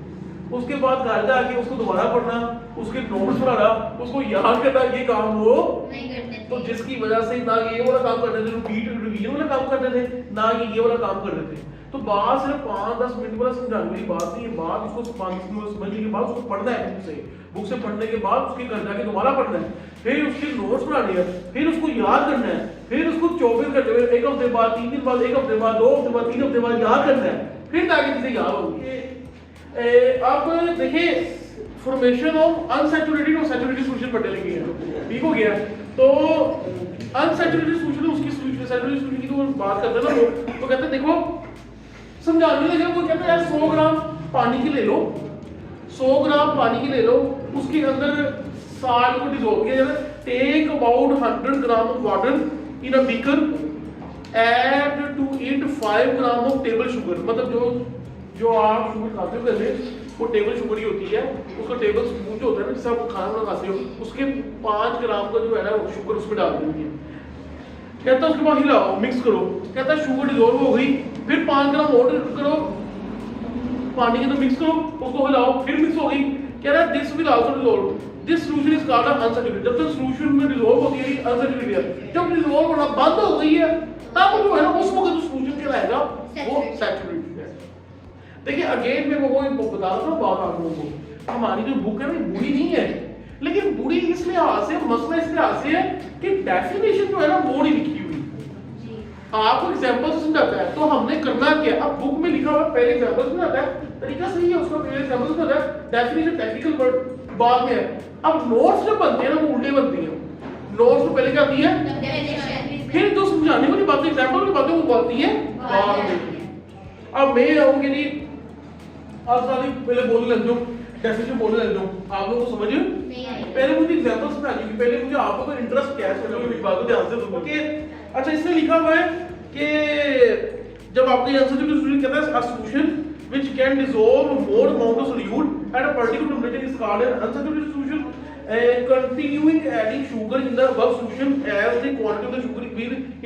उसके बाद घर जाके उसको दोबारा पढ़ना, उसके नोट्स बनाना, उसको याद करना, ये काम वो नहीं करते थे। तो जिसकी वजह से ना ये वाला काम करते थे, रिवीजन वाला काम करते थे, ना ये वाला काम करते थे। तो बात सिर्फ 5-10 मिनट वाला समझाने वाली बात नहीं है। बात उसको 5 मिनट समझने के बाद उसको पढ़ना है बुक से पढ़ने के बाद उसके घर जाके दोबारा पढ़ना है, फिर उसके नोट्स बनाने हैं, फिर उसको याद करना है, फिर उसको 24 घंटे में 1 हफ्ते बाद, 3 दिन बाद, 1 हफ्ते बाद, 2 हफ्ते बाद, 3 हफ्ते बाद याद करना है, फिर ताकि चीजें याद होंगी। अब देखिए फॉर्मेशन ऑफ अनसैचुरेटेड और सैचुरेटेड सॉल्यूशन पढ़ने लगे हैं, ठीक हो गया। तो अनसैचुरेटेड सॉल्यूशन उसकी सैचुरेटेड सॉल्यूशन की तो बात करते हैं ना वो, तो कहते हैं देखो समझाने लगे कोई कहता है यार 100 ग्राम पानी की ले लो, 100 ग्राम पानी की ले लो, उसके अंदर साल्ट को डिसॉल्व किया जाता है, take about 100 gram of water in a beaker, add to it 5 gram of table sugar, मतलब जो आप शुगर खाते हो पहले वो टेबल शुगर ही होती है, उसका टेबल स्पून जो होता है ना जिससे आप खाना बना खाते हो, उसके 5 ग्राम का जो है ना शुगर उसमें डाल देंगे। कहता है उसके बाद हिलाओ, मिक्स करो, कहता है शुगर डिसॉल्व हो गई, फिर 5 ग्राम और करो पानी के अंदर मिक्स करो, उसको हिलाओ, फिर मिक्स हो गई, कह रहा है this will also dissolve, this solution is called unsaturated. जब तक सॉल्यूशन में डिसॉल्व होती है अनसैचुरेटेड है, जब डिसॉल्व होना बंद हो गई है तब जो है ना उस वक्त जो सॉल्यूशन कहलाएगा वो सैचुरेटेड है। देखिए अगेन मैं वो बता रहा था बात आप लोगों को, हमारी जो बुक है ना बुरी नहीं है, लेकिन बुरी इस लिहाज से, मसला इस लिहाज से है कि डेफिनेशन जो है ना वो नहीं लिखी हुई, आपको एग्जांपल से समझाता है। तो हमने करना क्या, अब बुक में लिखा हुआ पहले एग्जांपल समझाता है, तरीका सही है उसका, पहले एग्जांपल समझाता है, डेफिनेशन टेक्निकल वर्ड बाद में है। अब नोट्स जो बनते हैं ना वो उल्टे बनती हैं, नोट्स तो पहले क्या आती है, फिर जो समझाने वाली बातें एग्जांपल की बातें वो बनती है बाद में। अब मैं आऊंगी नहीं, आप सारी पहले बोलने लग जाओ, डेफिनेशन बोलने लग जाओ, आप लोगों को समझ नहीं आई, पहले मुझे एग्जांपल समझानी होगी, पहले मुझे आप लोगों का इंटरेस्ट क्या है समझने की बात को ध्यान से सुनो। ओके अच्छा, इसमें लिखा हुआ है कि जब आपका ये आंसर जो कहता है a solution which can dissolve more amount of solute at a particular temperature is called an unsaturated solution, continuing adding sugar in the above solution as the quantity of the sugar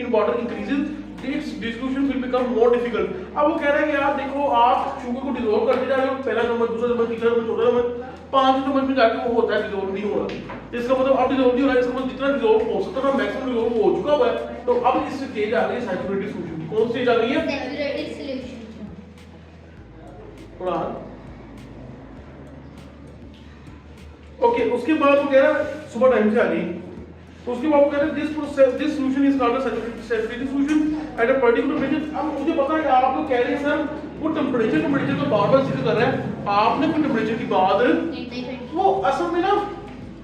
in water increases its dissolution will become more difficult। अब वो कह रहा है कि यार देखो आप sugar को डिसॉल्व करते जा रहे हो, पहला चम्मच, दूसरा चम्मच, तीसरा चम्मच, चौथा चम्मच, 5 चम्मच में जाके वो होता है डिसॉल्व नहीं हो रहा, इसका मतलब अब डिसॉल्व नहीं हो रहा है, इसका मतलब जितना डिसॉल्व हो सकता था मैक्सिमम डिसॉल्व हो चुका हुआ है, तो अब इस स्टेज आ गई सैचुरेटेड सॉल्यूशन। कौन स्टेज आ गई है? Saturated solution. ओके उसके बाद वो कह रहा है सुबह टाइम से आ गई, तो उसके बाद वो कह रहे हैं this solution is called saturated solution at a particular temperature. अब मुझे पता है कि आप लोग कह रहे हैं सर वो टेंपरेचर तो बार-बार जिक्र कर रहा है, आपने कोई टेंपरेचर की बात वो असल में ना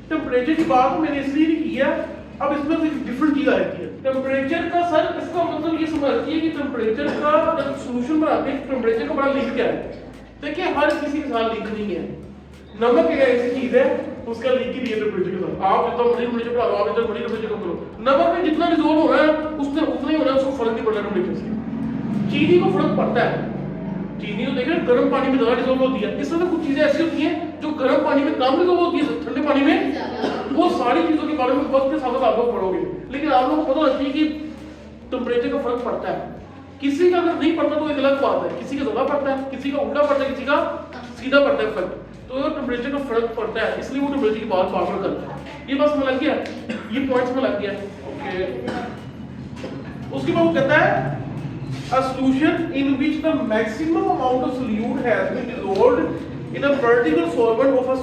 टेंपरेचर की बात मैंने इसलिए नहीं किया, अब इसमें तो एक डिफरेंट चीज आती है टेंपरेचर का। सर इसका मतलब ये समझती है कि टेंपरेचर का जब सॉल्यूशन बनाते हैं टेंपरेचर का बड़ा लिंक क्या है। देखिए हर किसी के साथ लिंक नहीं है, नमक एक ऐसी चीज है उसका लिंक ही नहीं है टेंपरेचर के साथ। आप जितना बड़ी टेंपरेचर बढ़ा लो, आप जितना बड़ी टेंपरेचर कम करो, नमक में जितना डिसॉल्व हो रहा है उसमें उतना ही हो रहा है, उसको फर्क नहीं पड़ रहा टेंपरेचर से। चीनी को फर्क पड़ता है, चीनी तो देखें गर्म पानी में ज्यादा डिसॉल्व होती है, इसमें कुछ चीजें ऐसी होती हैं जो गर्म पानी में कम डिसॉल्व होती है, ठंडे पानी में। वो सारी चीजों के बारे में वक्त के साथ आप लोग पढ़ोगे, लेकिन आप लोगों को पता लगती है कि टेंपरेचर का फर्क पड़ता है। किसी का अगर नहीं पड़ता तो एक अलग बात है, किसी का ज्यादा पड़ता है, किसी का उल्टा पड़ता है, किसी का सीधा पड़ता है फर्क, तो टेंपरेचर का फर्क पड़ता है, इसलिए वो टेंपरेचर की बात बार-बार करता है। ये बस में लग गया, ये पॉइंट्स में लग गया। ओके उसके बाद वो कहता है a solution in which the maximum amount of solute has been dissolved in a particular solvent of a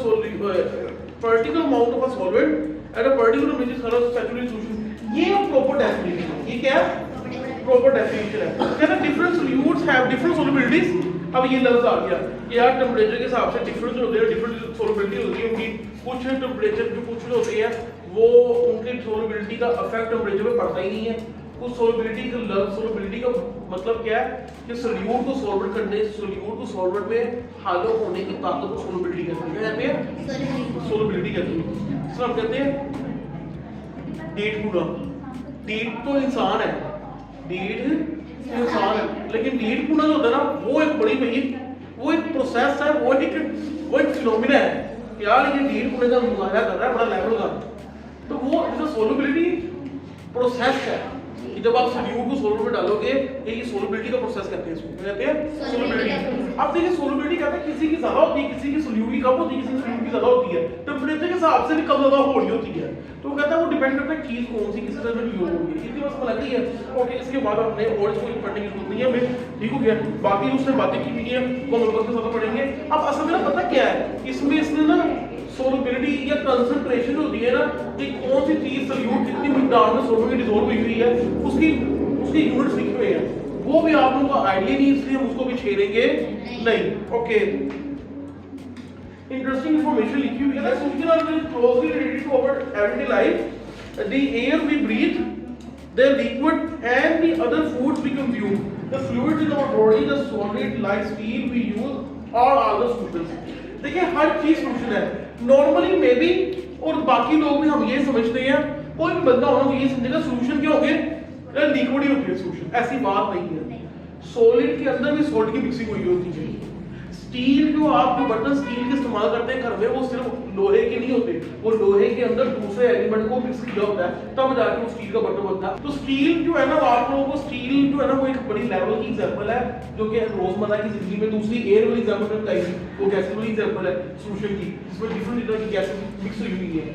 particular amount of a solvent at a particular which is called saturated solution। ये proper definition है, ये क्या है proper definition है। कहता है different solutes have different solubilities। अब ये लफ्ज आ गया कि यार टेम्परेचर के हिसाब से डिफरेंस होते हैं, डिफरेंट सोलबिलिटी होती है उनकी। कुछ टेम्परेचर जो कुछ होते हैं वो उनकी सोलबिलिटी का इफेक्ट टेम्परेचर पे पड़ता ही नहीं है। कुछ सोलबिलिटी का मतलब क्या है कि सोल्यूट को सॉल्वेंट करने, सोल्यूट को सॉल्वेंट में हालो होने की ताकत को सोलबिलिटी कहते हैं। क्या कहते हैं? सोलबिलिटी कहते हैं। इसको हम कहते हैं डेट पूरा। डेट तो इंसान है, डेट इंसान है, लेकिन डेट पूरा जो होता है ना वो एक बड़ी भाई वो एक प्रोसेस है, वो एक फिनोमिना है यार। ये डेट पूरे का मुजाहरा कर रहा है बड़ा लेवल का, तो वो जैसे सोलबिलिटी प्रोसेस है कि जब आप सोल्यूट को सोल्वेंट में डालोगे, ये सोलबिलिटी का प्रोसेस कहते हैं, इसको कहते हैं सोलबिलिटी। अब देखिए सोलबिलिटी कहते हैं किसी की ज्यादा होती है, किसी की सोल्यूट की कम होती है, किसी की सोल्यूट की ज्यादा होती है, टेंपरेचर के हिसाब से भी कम ज्यादा हो रही होती है। तो वो कहता है वो डिपेंड करता है चीज कौन सी किस तरह में यूज होगी, इतनी बस लग गई है। ओके इसके बाद हमने और इसको पढ़ने की जरूरत नहीं है हमें, ठीक हो गया। बाकी उसने बातें की हुई है वो हम उसके साथ पढ़ेंगे। अब असल में पता क्या है इसमें, इसने ना सोलबिलिटी या कंसंट्रेशन होती है ना कि कौन सी चीज सोल्यूट कितनी मिकदार में सोल्वेंट में डिसॉल्व हुई है उसकी यूनिट्स लिखे हुए हैं, वो भी आप लोगों को आइडिया नहीं, इसलिए हम उसको भी छेड़ेंगे नहीं। ओके इंटरेस्टिंग इंफॉर्मेशन लिखी हुई है। Solution are very closely related to our everyday life. The air we breathe the liquid and the other foods we consume, the fluids in our body, the solid like steel we use are all the solutions. देखिए हर चीज solution है normally may be, और बाकी लोग भी हम ये समझते हैं, कोई भी बंदा होना ये समझेगा सोल्यूशन क्या होंगे, लिक्विड ही होती है सोल्यूशन, ऐसी बात नहीं है। सॉलिड के अंदर भी सॉल्ट की मिक्सिंग हुई होती है। स्टील जो आप जो बर्तन स्टील के इस्तेमाल करते हैं घर में, वो सिर्फ लोहे के नहीं होते, वो लोहे के अंदर दूसरे एलिमेंट को मिक्स किया होता है तब जाके वो स्टील का बर्तन बनता है। तो स्टील जो है ना, आप लोगों को स्टील जो है ना वो एक बड़ी लेवल की एग्जांपल है जो कि रोजमर्रा की जिंदगी में। दूसरी एयर वाली एग्जांपल में बताई, वो गैस वाली एग्जांपल है सोल्यूशन की, जिसमें डिफरेंट तरह की गैसेस मिक्स हुई हुई है।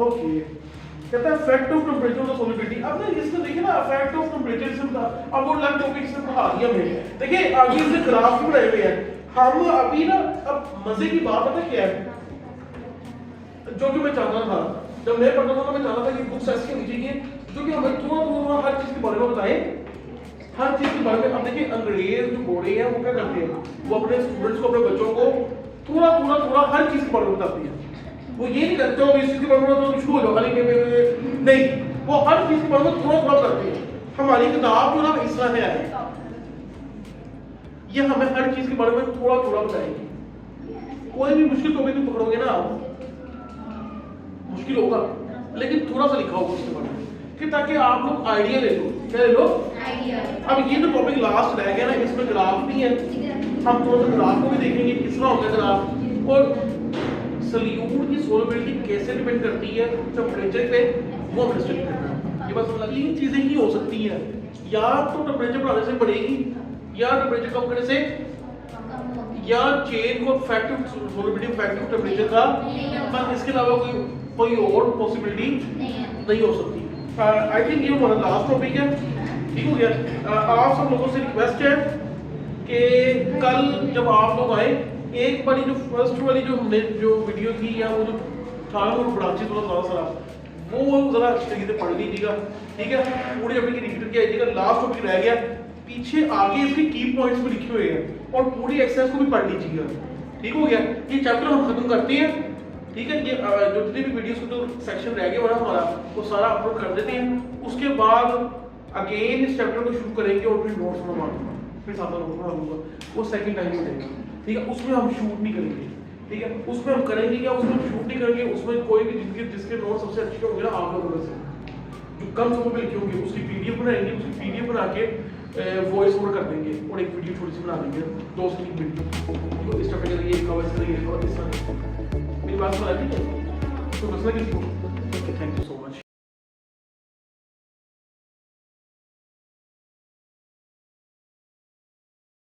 ओके, कहता है effect of temperature on the solubility. अब ना इसमें देखिए ना इफेक्ट ऑफ टेंपरेचर इसमें था, अब वो अलग टॉपिक से पढ़ा दिया मैंने। देखिए आगे इसमें ग्राफ भी बनाए हुए हैं। हम अभी ना, अब मजे की बात पता क्या है, जो कि मैं चाहता था जब मैं पढ़ता था, मैं चाहता था कि बुक्स ऐसी होनी चाहिए जो कि हमें थोड़ा हर चीज के बारे में बताएं, हर चीज के बारे में। अब देखिए अंग्रेज जो बोले हैं वो क्या करते हैं, वो अपने स्टूडेंट्स को, अपने बच्चों को थोड़ा हर चीज के बारे में बताते हैं। वो ये नहीं करते हो इस चीज के बारे में तो शुरू हो जाओ नहीं, वो हर चीज के बारे में थोड़ा करते हैं। हमारी किताब जो ना इस तरह है, ये हमें हर चीज के बारे में थोड़ा बताएगी। कोई भी मुश्किल टॉपिक भी पकड़ोगे ना आप, मुश्किल होगा लेकिन थोड़ा सा लिखा होगा उसके बारे में, कि ताकि आप लोग आइडिया ले लो। क्या ले लो? आइडिया। अब ये तो टॉपिक लास्ट रह गया ना, इसमें ग्राफ नहीं है, हम थोड़ा सा ग्राफ को भी देखेंगे किस तरह होगा ग्राफ। और सॉल्यूट की सॉल्युबिलिटी कैसे डिपेंड करती है टेंपरेचर पे, वो हमें स्टडी करना है। ये बस तीन चीजें ही हो सकती हैं, या तो टेंपरेचर बढ़ाने से बढ़ेगी, या टेंपरेचर कम करने से, या चेन को इफेक्टिव सॉल्युबिलिटी इफेक्टिव टेंपरेचर का, बस इसके अलावा कोई और पॉसिबिलिटी नहीं हो सकती। आई थिंक ये हमारा लास्ट टॉपिक है, ठीक हो गया। आप सब लोगों से रिक्वेस्ट है कि कल जब आप लोग आए, एक बारी जो फर्स्ट वाली जो हमने जो वीडियो थी, या वो जो था वो ब्रांचेस वाला सारा वो जरा अच्छी तरीके से पढ़ लीजिएगा, ठीक है। पूरी अपनी रिपीट किया जाएगा, लास्ट टॉपिक रह गया, पीछे आगे इसके की पॉइंट्स भी लिखे हुए हैं, और पूरी एक्सरसाइज को भी पढ़ लीजिएगा, ठीक हो गया। ये चैप्टर हम खत्म करते हैं, ठीक है। ये जो जितने भी वीडियोस को जो सेक्शन रह गया हमारा वो सारा अपलोड कर देते हैं। उसके बाद अगेन इस चैप्टर को शुरू करेंगे और फिर नोट्स बना दूंगा, फिर साथ नोट्स बना दूंगा, वो सेकंड टाइम में देगा, ठीक है। उसमें हम शूट नहीं करेंगे, ठीक है। उसमें हम करेंगे क्या, उसमें शूट नहीं करेंगे, उसमें कोई भी जिसके नोट सबसे अच्छे होंगे ना आप लोगों में से, जो कम समय में लिखे होंगे, उसकी पीडीएफ बनाएंगे, उसकी पीडीएफ बना के वॉइस ओवर कर देंगे, और एक वीडियो थोड़ी सी बना देंगे, 2 से 3 वीडियो, तो इस टॉपिक के लिए कवर करेंगे। और इस तरह मेरी बात समझ आ रही है तो मसला किसको, थैंक यू सो मच।